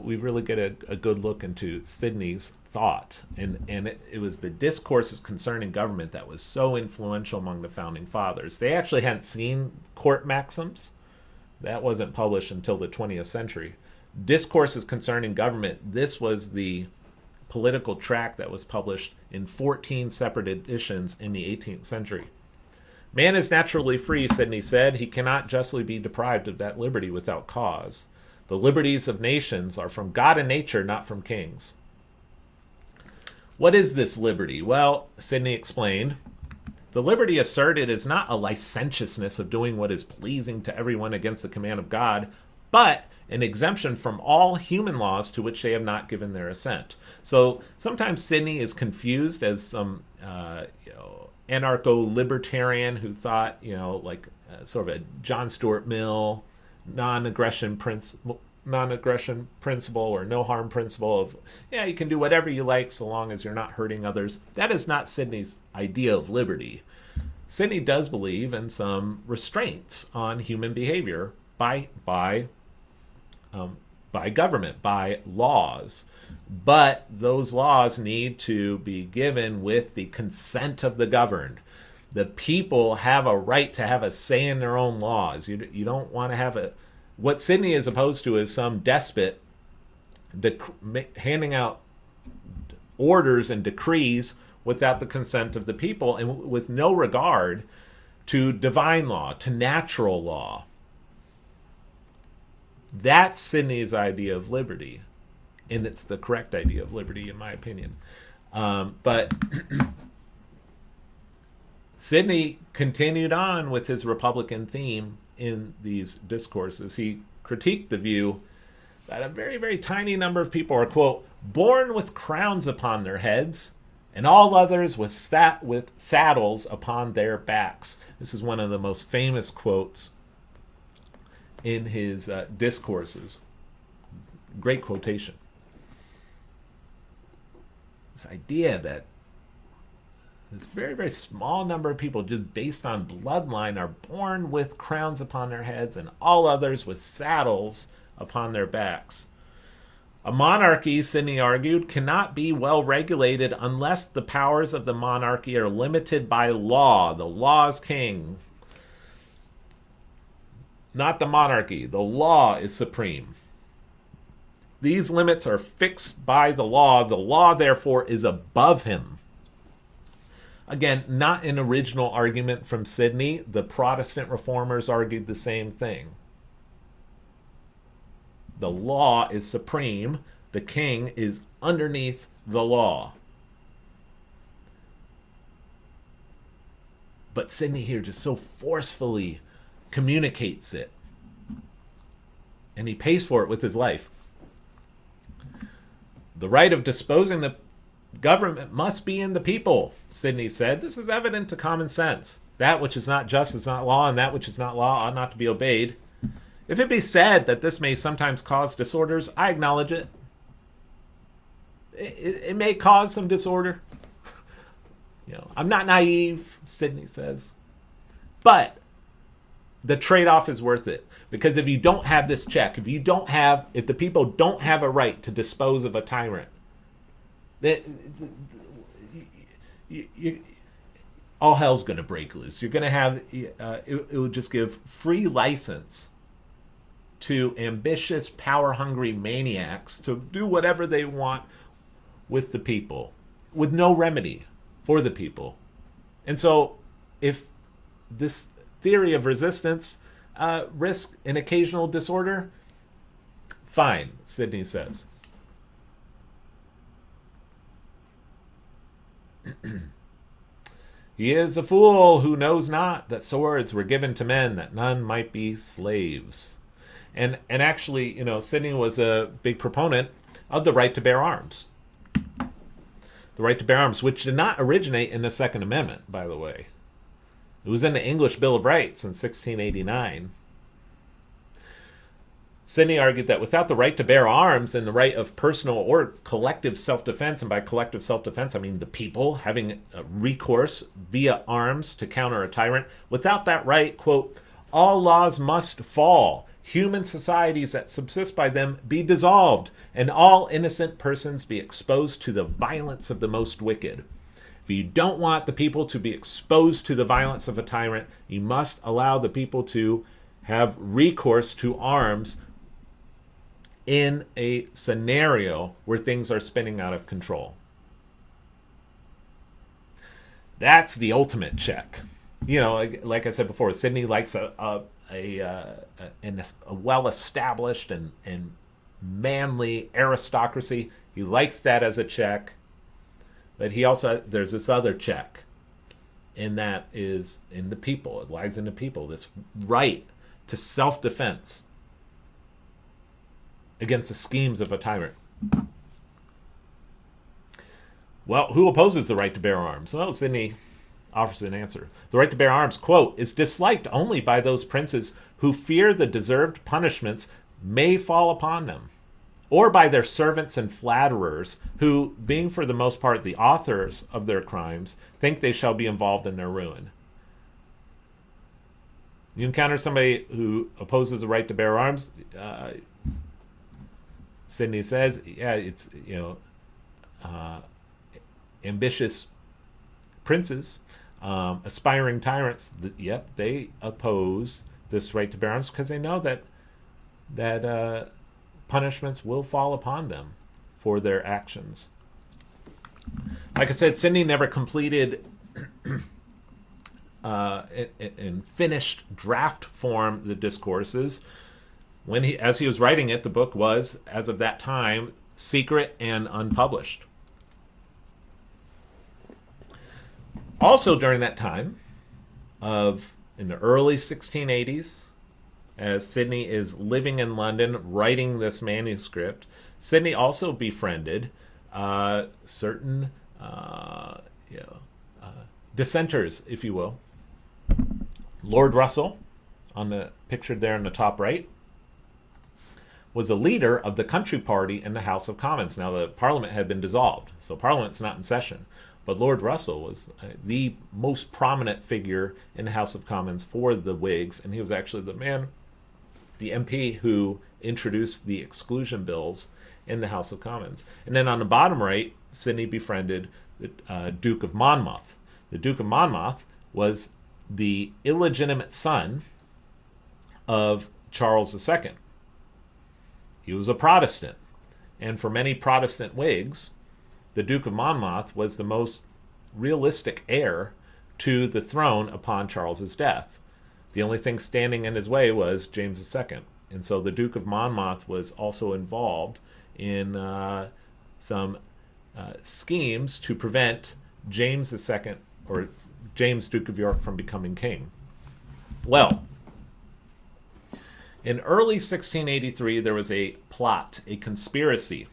we really get a good look into Sidney's thought. And it was the Discourses Concerning Government that was so influential among the Founding Fathers. They actually hadn't seen court maxims. That wasn't published until the 20th century. Discourses Concerning Government, this was the political tract that was published in 14 separate editions in the 18th century. Man is naturally free, Sidney said. He cannot justly be deprived of that liberty without cause. The liberties of nations are from God and nature, not from kings. What is this liberty? Well, Sidney explained, the liberty asserted is not a licentiousness of doing what is pleasing to everyone against the command of God, but an exemption from all human laws to which they have not given their assent. So sometimes Sidney is confused as some anarcho-libertarian who thought, sort of a John Stuart Mill, non-aggression principle or no harm principle of, you can do whatever you like so long as you're not hurting others. That is not Sidney's idea of liberty. Sidney does believe in some restraints on human behavior by government, by laws. But those laws need to be given with the consent of the governed. The people have a right to have a say in their own laws. You don't want to have what Sidney is opposed to is some despot handing out orders and decrees without the consent of the people and with no regard to divine law, to natural law. That's Sidney's idea of liberty, and it's the correct idea of liberty, in my opinion. But Sidney continued on with his Republican theme in these discourses. He critiqued the view that a very, very tiny number of people are, quote, born with crowns upon their heads, and all others with saddles upon their backs. This is one of the most famous quotes in his discourses. Great quotation. This idea that this very, very small number of people, just based on bloodline, are born with crowns upon their heads and all others with saddles upon their backs. A monarchy, Sidney argued, cannot be well regulated unless the powers of the monarchy are limited by law. The law is king. Not the monarchy. The law is supreme. These limits are fixed by the law. The law, therefore, is above him. Again, not an original argument from Sidney. The Protestant reformers argued the same thing. The law is supreme. The king is underneath the law. But Sidney here just so forcefully communicates it. And he pays for it with his life. The right of disposing the government must be in the people, Sidney said. This is evident to common sense. That which is not just is not law, and that which is not law ought not to be obeyed. If it be said that this may sometimes cause disorders, I acknowledge it. It may cause some disorder. I'm not naive, Sidney says, but the trade-off is worth it, because if you don't have this check, if the people don't have a right to dispose of a tyrant, all hell's going to break loose. You're going to have it will just give free license to ambitious, power-hungry maniacs to do whatever they want with the people, with no remedy for the people. And so if this theory of resistance risks an occasional disorder, fine, Sidney says. He is a fool who knows not that swords were given to men that none might be slaves. And actually, Sidney was a big proponent of the right to bear arms. The right to bear arms, which did not originate in the Second Amendment, by the way. It was in the English Bill of Rights in 1689. Sidney argued that without the right to bear arms and the right of personal or collective self-defense, and by collective self-defense I mean the people having recourse via arms to counter a tyrant, without that right, quote, all laws must fall, human societies that subsist by them be dissolved, and all innocent persons be exposed to the violence of the most wicked. If you don't want the people to be exposed to the violence of a tyrant, you must allow the people to have recourse to arms in a scenario where things are spinning out of control. That's the ultimate check. Like I said before, Sidney likes a well-established and manly aristocracy. He likes that as a check. But there's this other check, and that is in the people. It lies in the people, this right to self-defense against the schemes of a tyrant. Well, who opposes the right to bear arms? Well, Sidney offers an answer. The right to bear arms, quote, is disliked only by those princes who fear the deserved punishments may fall upon them, or by their servants and flatterers who, being for the most part the authors of their crimes, think they shall be involved in their ruin. You encounter somebody who opposes the right to bear arms, Sidney says, it's, ambitious princes, aspiring tyrants, they oppose this right to bear arms because they know that punishments will fall upon them for their actions. Like I said, Sidney never completed in finished draft form the Discourses. As he was writing it, the book was, as of that time, secret and unpublished. Also during that time, in the early 1680s, as Sidney is living in London writing this manuscript, Sidney also befriended certain dissenters, if you will. Lord Russell, on the pictured there in the top right, was a leader of the Country Party in the House of Commons. Now, the Parliament had been dissolved, so Parliament's not in session. But Lord Russell was the most prominent figure in the House of Commons for the Whigs, and he was actually the MP who introduced the exclusion bills in the House of Commons. And then on the bottom right, Sidney befriended the Duke of Monmouth. The Duke of Monmouth was the illegitimate son of Charles II. He was a Protestant, and for many Protestant Whigs, the Duke of Monmouth was the most realistic heir to the throne upon Charles's death. The only thing standing in his way was James II. And so the Duke of Monmouth was also involved in some schemes to prevent James II, or James, Duke of York, from becoming king. Well, in early 1683, there was a plot, a conspiracy.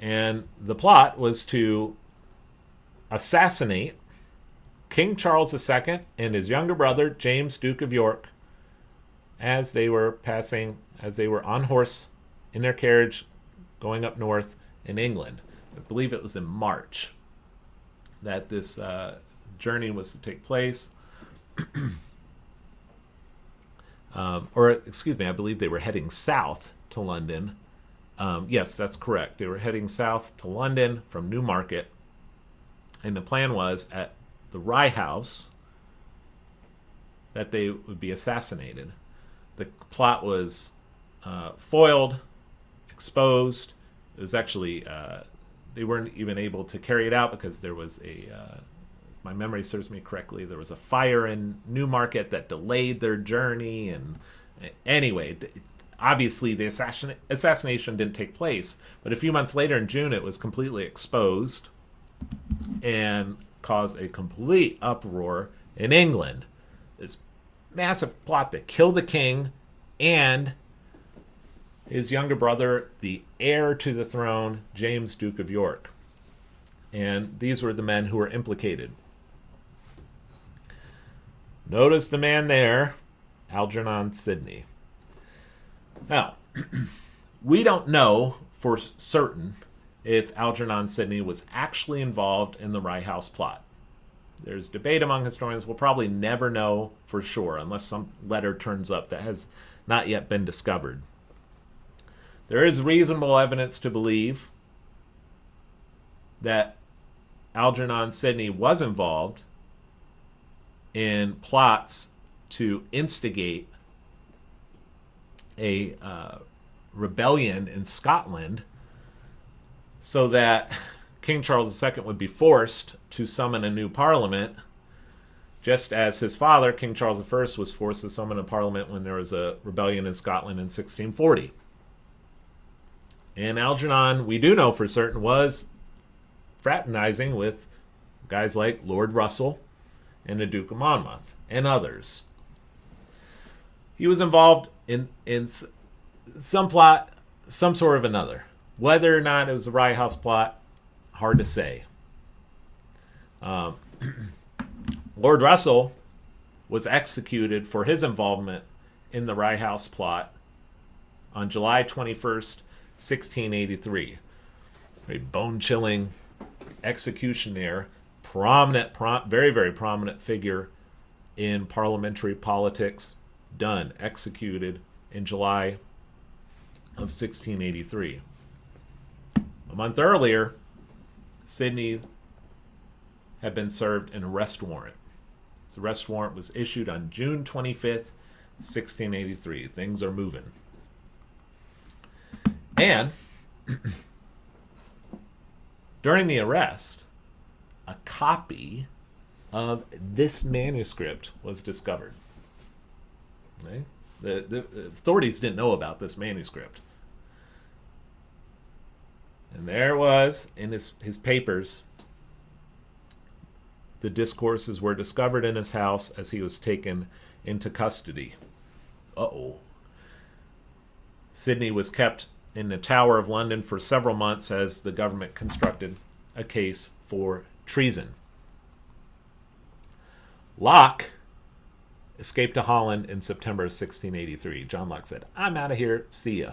And the plot was to assassinate King Charles II and his younger brother, James, Duke of York, as they were on horse in their carriage going up north in England. I believe it was in March that this journey was to take place. Or, excuse me, I believe they were heading south to London. Yes, that's correct. They were heading south to London from Newmarket. And the plan was at the Rye House that they would be assassinated. The plot was foiled, exposed. It was actually, they weren't even able to carry it out because there was if my memory serves me correctly, there was a fire in Newmarket that delayed their journey. And anyway, obviously the assassination didn't take place. But a few months later in June, it was completely exposed and caused a complete uproar in England. This massive plot to kill the king and his younger brother, the heir to the throne, James, Duke of York. And these were the men who were implicated. Notice the man there, Algernon Sidney. Now, we don't know for certain if Algernon Sidney was actually involved in the Rye House plot. There's debate among historians. We'll probably never know for sure unless some letter turns up that has not yet been discovered. There is reasonable evidence to believe that Algernon Sidney was involved in plots to instigate a rebellion in Scotland so that King Charles II would be forced to summon a new parliament, just as his father, King Charles I, was forced to summon a parliament when there was a rebellion in Scotland in 1640. And Algernon, we do know for certain, was fraternizing with guys like Lord Russell and the Duke of Monmouth and others. He was involved in some plot, some sort of another. Whether or not it was the Rye House plot, hard to say. Lord Russell was executed for his involvement in the Rye House plot on July 21st, 1683. A bone-chilling execution there. Very, very prominent figure in parliamentary politics. Done. Executed in July of 1683. A month earlier, Sidney had been served an arrest warrant. His arrest warrant was issued on June 25th, 1683. Things are moving. And during the arrest, a copy of this manuscript was discovered. Okay? The authorities didn't know about this manuscript. And there was, in his papers, the Discourses were discovered in his house as he was taken into custody. Sidney was kept in the Tower of London for several months as the government constructed a case for treason. Locke escaped to Holland in September of 1683. John Locke said, "I'm out of here. See ya."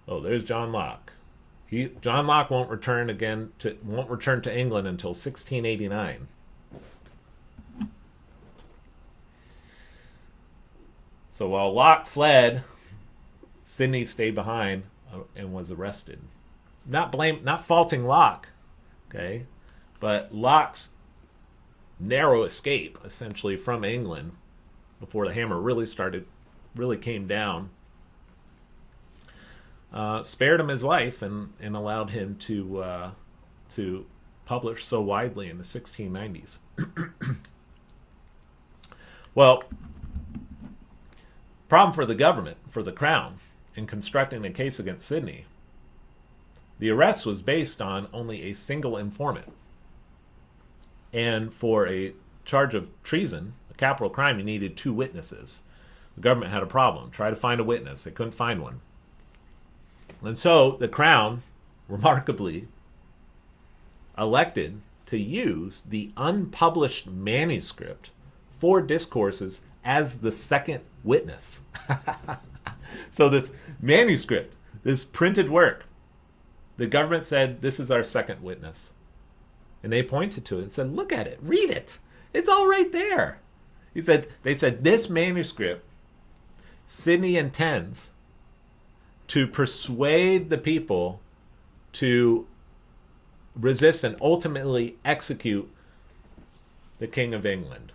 There's John Locke. John Locke won't return to England until 1689. So while Locke fled, Sidney stayed behind and was arrested. Not faulting Locke, okay, but Locke's narrow escape, essentially, from England before the hammer really came down, spared him his life and allowed him to publish so widely in the 1690s. Well, problem for the government, for the crown, in constructing a case against Sidney, the arrest was based on only a single informant. And for a charge of treason, a capital crime, you needed 2 witnesses. The government had a problem. Tried to find a witness. They couldn't find one. And so the crown, remarkably, elected to use the unpublished manuscript for Discourses as the second witness. So this manuscript, this printed work, the government said, this is our second witness. And they pointed to it and said, look at it, read it. It's all right there. They said, this manuscript, Sidney intends to persuade the people to resist and ultimately execute the King of England.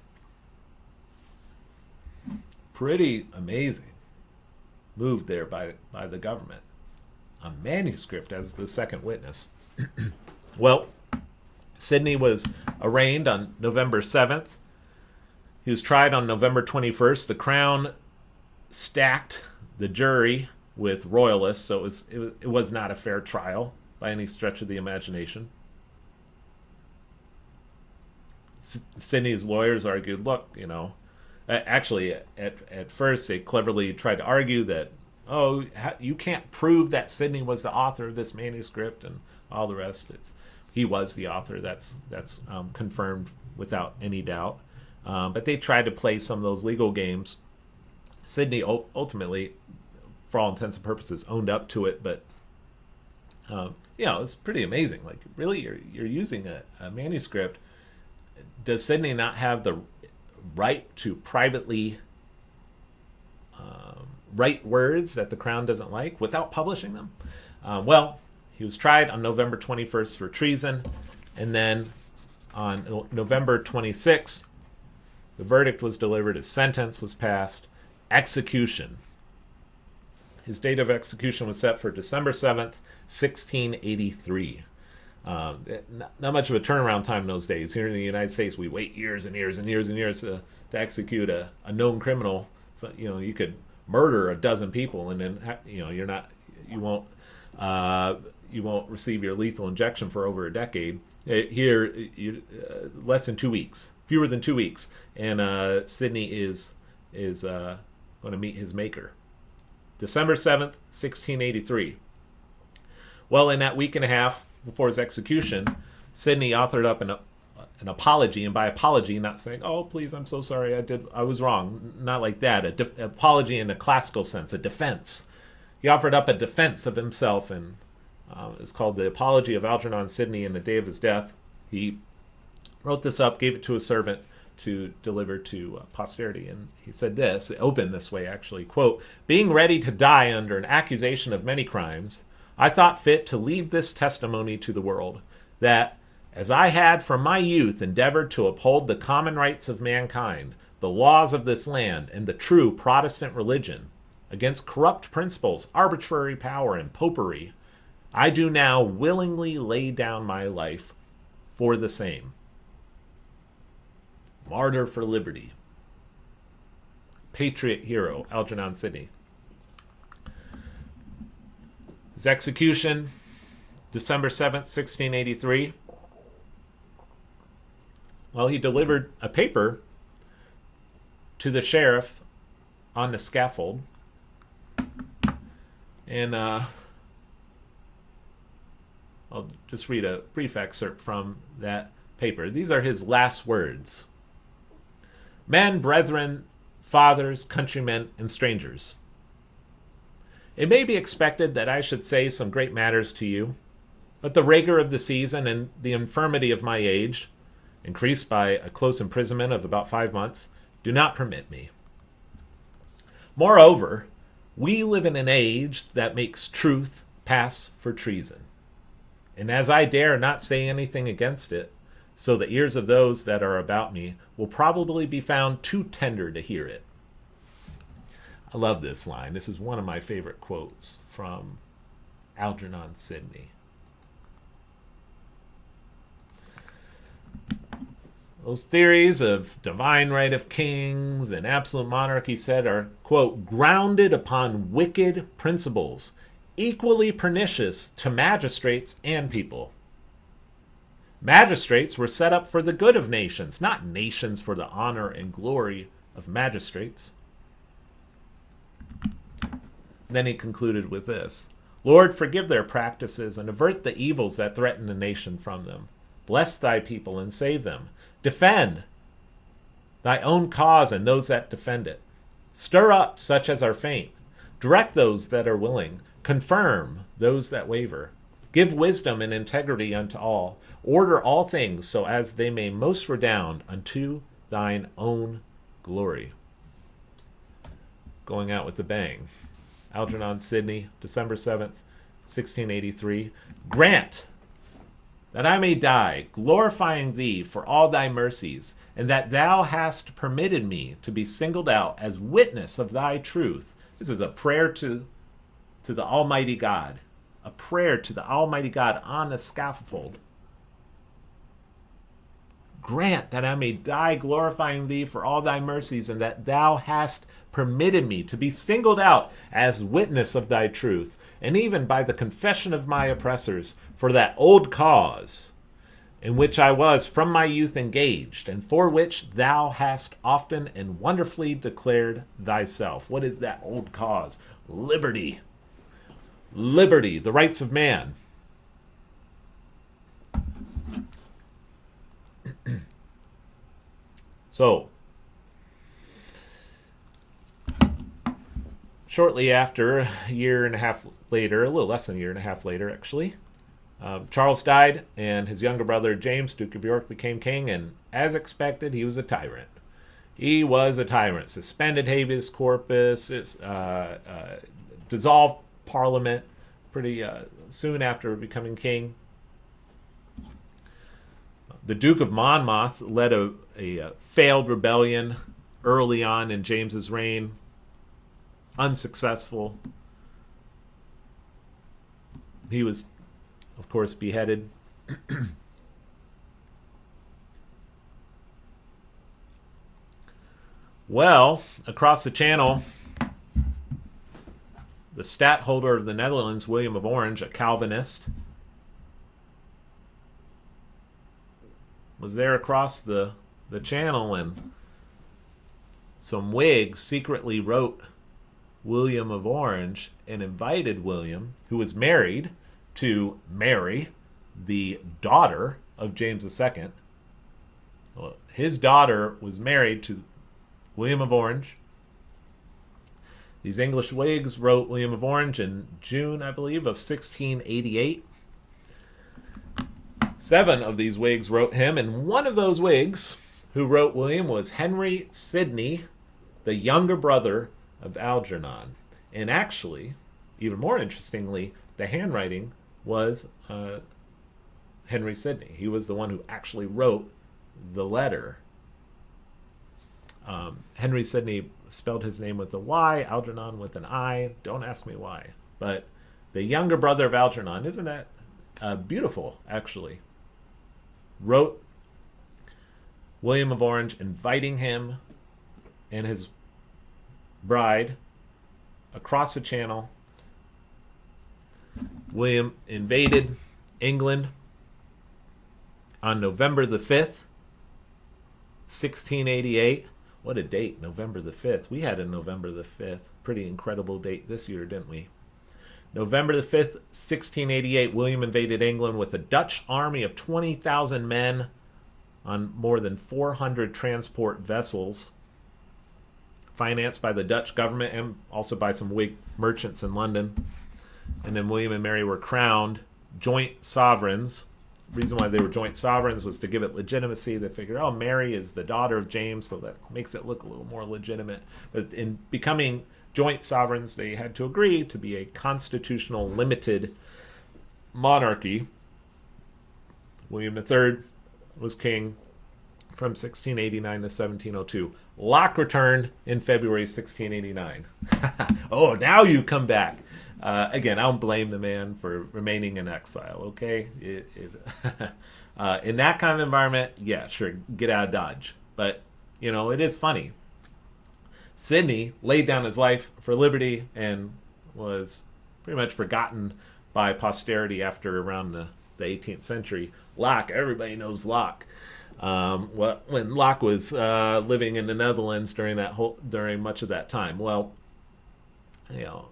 Pretty amazing move there by the government. A manuscript as the second witness. Well, Sidney was arraigned on November 7th. He was tried on November 21st. The Crown stacked the jury with royalists, so it was not a fair trial by any stretch of the imagination. Sidney's lawyers argued, look, actually at first they cleverly tried to argue that, you can't prove that Sidney was the author of this manuscript and all the rest. He was the author. That's confirmed without any doubt. But they tried to play some of those legal games. Sidney ultimately, for all intents and purposes, owned up to it. But it's pretty amazing. Like, really, you're using a manuscript. Does Sidney not have the right to privately write words that the Crown doesn't like without publishing them? Well, he was tried on November 21st for treason, and then on November 26th, the verdict was delivered, his sentence was passed, execution. His date of execution was set for December 7th, 1683. Not much of a turnaround time in those days. Here in the United States, we wait years and years and years and years to execute a known criminal. So you could murder a dozen people, and then you won't receive your lethal injection for over a decade. Here, less than 2 weeks, fewer than 2 weeks, and Sidney is going to meet his maker. December 7th, 1683. Well, in that week and a half before his execution, Sidney authored up an apology, and by apology, not saying, "Oh, please, I'm so sorry, I was wrong," not like that. An apology in a classical sense, a defense. He offered up a defense of himself, and it's called the Apology of Algernon Sidney in the day of his death. He wrote this up, gave it to a servant to deliver to posterity, and he said this, it opened this way actually, quote, "Being ready to die under an accusation of many crimes, I thought fit to leave this testimony to the world, that, as I had from my youth endeavored to uphold the common rights of mankind, the laws of this land, and the true Protestant religion, against corrupt principles, arbitrary power, and popery, I do now willingly lay down my life for the same." Martyr for liberty. Patriot hero, Algernon Sidney. His execution, December 7th, 1683. Well, he delivered a paper to the sheriff on the scaffold. And I'll just read a brief excerpt from that paper. These are his last words. "Men, brethren, fathers, countrymen, and strangers, it may be expected that I should say some great matters to you, but the rigor of the season and the infirmity of my age, increased by a close imprisonment of about 5 months, do not permit me. Moreover, we live in an age that makes truth pass for treason. And as I dare not say anything against it, so the ears of those that are about me will probably be found too tender to hear it." I love this line. This is one of my favorite quotes from Algernon Sidney. Those theories of divine right of kings and absolute monarchy, said, are, quote, "grounded upon wicked principles, equally pernicious to magistrates and people. Magistrates were set up for the good of nations, not nations for the honor and glory of magistrates." Then he concluded with this, "Lord, forgive their practices and avert the evils that threaten a nation from them. Bless thy people and save them. Defend thy own cause and those that defend it. Stir up such as are faint. Direct those that are willing. Confirm those that waver. Give wisdom and integrity unto all. Order all things so as they may most redound unto thine own glory. Going out with a bang. Algernon Sidney, December 7th, 1683. Grant that I may die, glorifying thee for all thy mercies, and that thou hast permitted me to be singled out as witness of thy truth. This is a prayer to the Almighty God. A prayer to the Almighty God on a scaffold. Grant that I may die glorifying thee for all thy mercies, and that thou hast permitted me to be singled out as witness of thy truth, and even by the confession of my oppressors, for that old cause in which I was from my youth engaged, and for which thou hast often and wonderfully declared thyself. What is that old cause? Liberty. Liberty, the rights of man. So, shortly after, a year and a half later, a little less than a year and a half later, actually, Charles died, and his younger brother, James, Duke of York, became king, and as expected, he was a tyrant. He was a tyrant. Suspended habeas corpus, dissolved parliament pretty soon after becoming king. The Duke of Monmouth led a failed rebellion early on in James's reign. Unsuccessful. He was, of course, beheaded. Well, across the channel, the stadtholder of the Netherlands, William of Orange, a Calvinist, was there across the channel, and some Whigs secretly wrote William of Orange and invited William, who was married to Mary, the daughter of James II. Well, his daughter was married to William of Orange. These English Whigs wrote William of Orange in June, I believe, of 1688. 7 of these Whigs wrote him, and one of those Whigs who wrote William was Henry Sidney, the younger brother of Algernon. And actually, even more interestingly, the handwriting was Henry Sidney. He was the one who actually wrote the letter. Henry Sidney spelled his name with a Y, Algernon with an I. Don't ask me why. But the younger brother of Algernon, isn't that beautiful, actually? Wrote William of Orange inviting him and his bride across the channel. William invaded England on November the 5th, 1688. What a date, November the 5th. We had a November the 5th. Pretty incredible date this year, didn't we? November the 5th, 1688, William invaded England with a Dutch army of 20,000 men on more than 400 transport vessels, financed by the Dutch government and also by some Whig merchants in London. And then William and Mary were crowned joint sovereigns. The reason why they were joint sovereigns was to give it legitimacy. They figured, oh, Mary is the daughter of James, so that makes it look a little more legitimate. But in becoming joint sovereigns, they had to agree to be a constitutional limited monarchy. William III was king from 1689 to 1702. Locke returned in February 1689. Oh, now you come back. Again, I don't blame the man for remaining in exile, okay? In that kind of environment, yeah, sure, get out of Dodge. But, you know, it is funny. Sidney laid down his life for liberty and was pretty much forgotten by posterity after around the 18th century. Locke, everybody knows Locke. When Locke was living in the Netherlands during much of that time. Well, you know,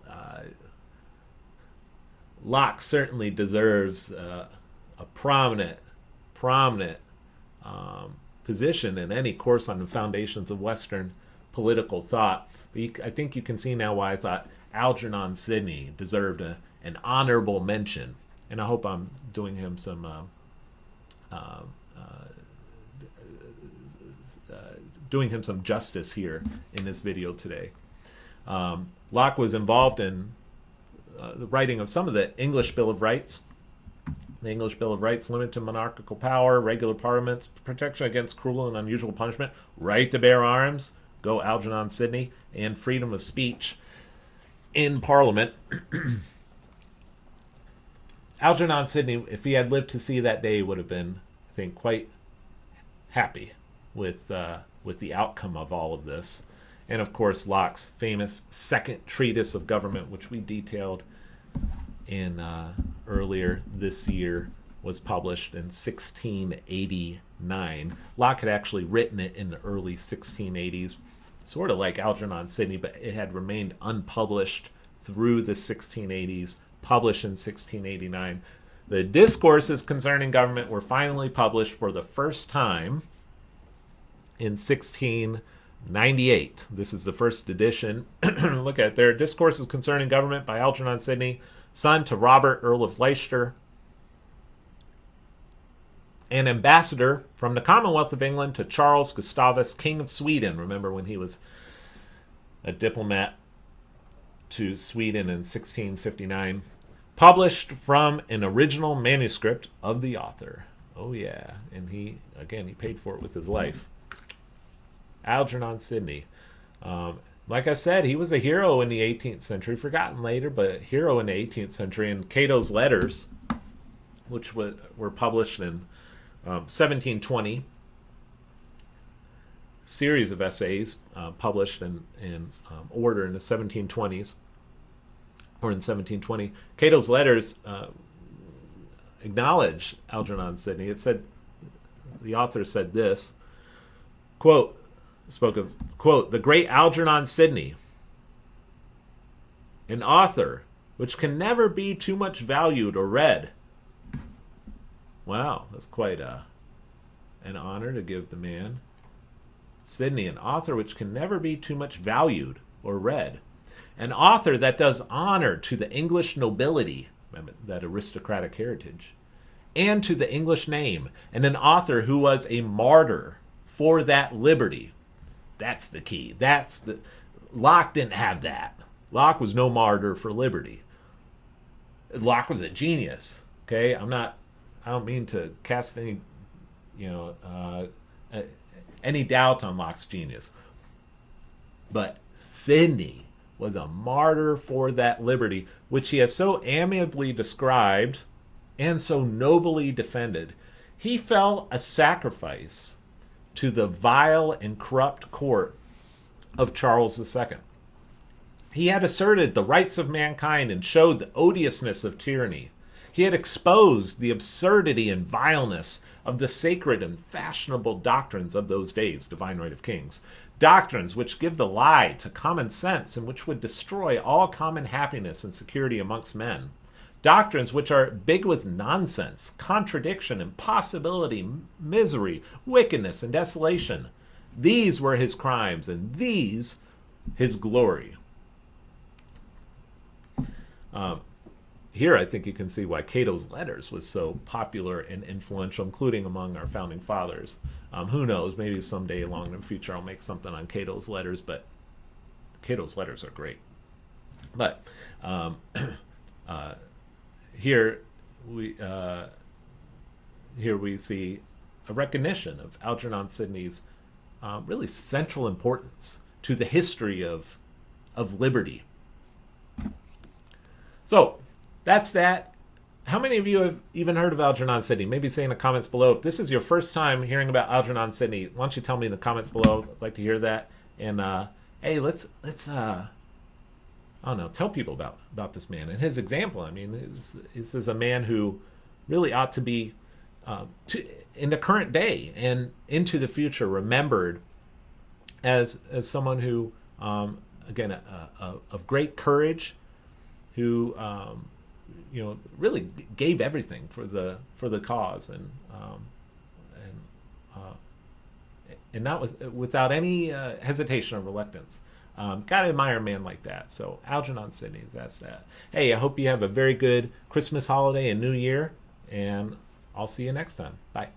Locke certainly deserves a prominent position in any course on the foundations of Western political thought. But I think you can see now why I thought Algernon Sidney deserved an honorable mention, and I hope I'm doing him some justice here in this video today. Locke was involved in the writing of some of the English Bill of Rights. The English Bill of Rights limited monarchical power, regular parliaments, protection against cruel and unusual punishment, right to bear arms, go Algernon Sidney, and freedom of speech in Parliament. Algernon Sidney, if he had lived to see that day, would have been, I think, quite happy with the outcome of all of this. And of course, Locke's famous second treatise of government, which we detailed in earlier this year, was published in 1689. Locke had actually written it in the early 1680s, sort of like Algernon Sidney, but it had remained unpublished through the 1680s, published in 1689. The Discourses concerning government were finally published for the first time in 1698. This is the first edition. Look at it there. Discourses concerning government by Algernon Sidney, son to Robert, Earl of Leicester, an ambassador from the Commonwealth of England to Charles Gustavus, King of Sweden. Remember when he was a diplomat to Sweden in 1659. Published from an original manuscript of the author. Oh yeah, and he paid for it with his life. Algernon Sidney. Like I said, he was a hero in the 18th century, forgotten later, but a hero in the 18th century. And Cato's Letters, which were published in 1720, series of essays published in order in the 1720s, or in 1720. Cato's Letters acknowledge Algernon Sidney. It said, the author said this, quote, the great Algernon Sidney, an author which can never be too much valued or read. Wow, that's quite an honor to give the man. Sidney, an author which can never be too much valued or read. An author that does honor to the English nobility, that aristocratic heritage, and to the English name, and an author who was a martyr for that liberty. That's the key. Locke didn't have that. Locke was no martyr for liberty. Locke was a genius. Okay, I don't mean to cast any doubt on Locke's genius, but Sidney was a martyr for that liberty, which he has so amiably described and so nobly defended. He fell a sacrifice to the vile and corrupt court of Charles II. He had asserted the rights of mankind and showed the odiousness of tyranny. He had exposed the absurdity and vileness of the sacred and fashionable doctrines of those days, divine right of kings. Doctrines which give the lie to common sense and which would destroy all common happiness and security amongst men. Doctrines which are big with nonsense, contradiction, impossibility, misery, wickedness, and desolation. These were his crimes, and these his glory. Here I think you can see why Cato's Letters was so popular and influential, including among our founding fathers. Who knows, maybe someday along in the future I'll make something on Cato's Letters, but Cato's Letters are great. But here we see a recognition of Algernon Sidney's really central importance to the history of liberty. So that's that. How many of you have even heard of Algernon Sidney? Maybe say in the comments below. If this is your first time hearing about Algernon Sidney, why don't you tell me in the comments below? I'd like to hear that. And hey, let's I don't know, tell people about this man and his example. I mean, this is a man who really ought to be, in the current day and into the future, remembered as someone who, again, of great courage, who really gave everything for the cause, and and not without any hesitation or reluctance. Gotta admire a man like that. So Algernon Sidney, that's that. Hey, I hope you have a very good Christmas holiday and New Year, and I'll see you next time. Bye.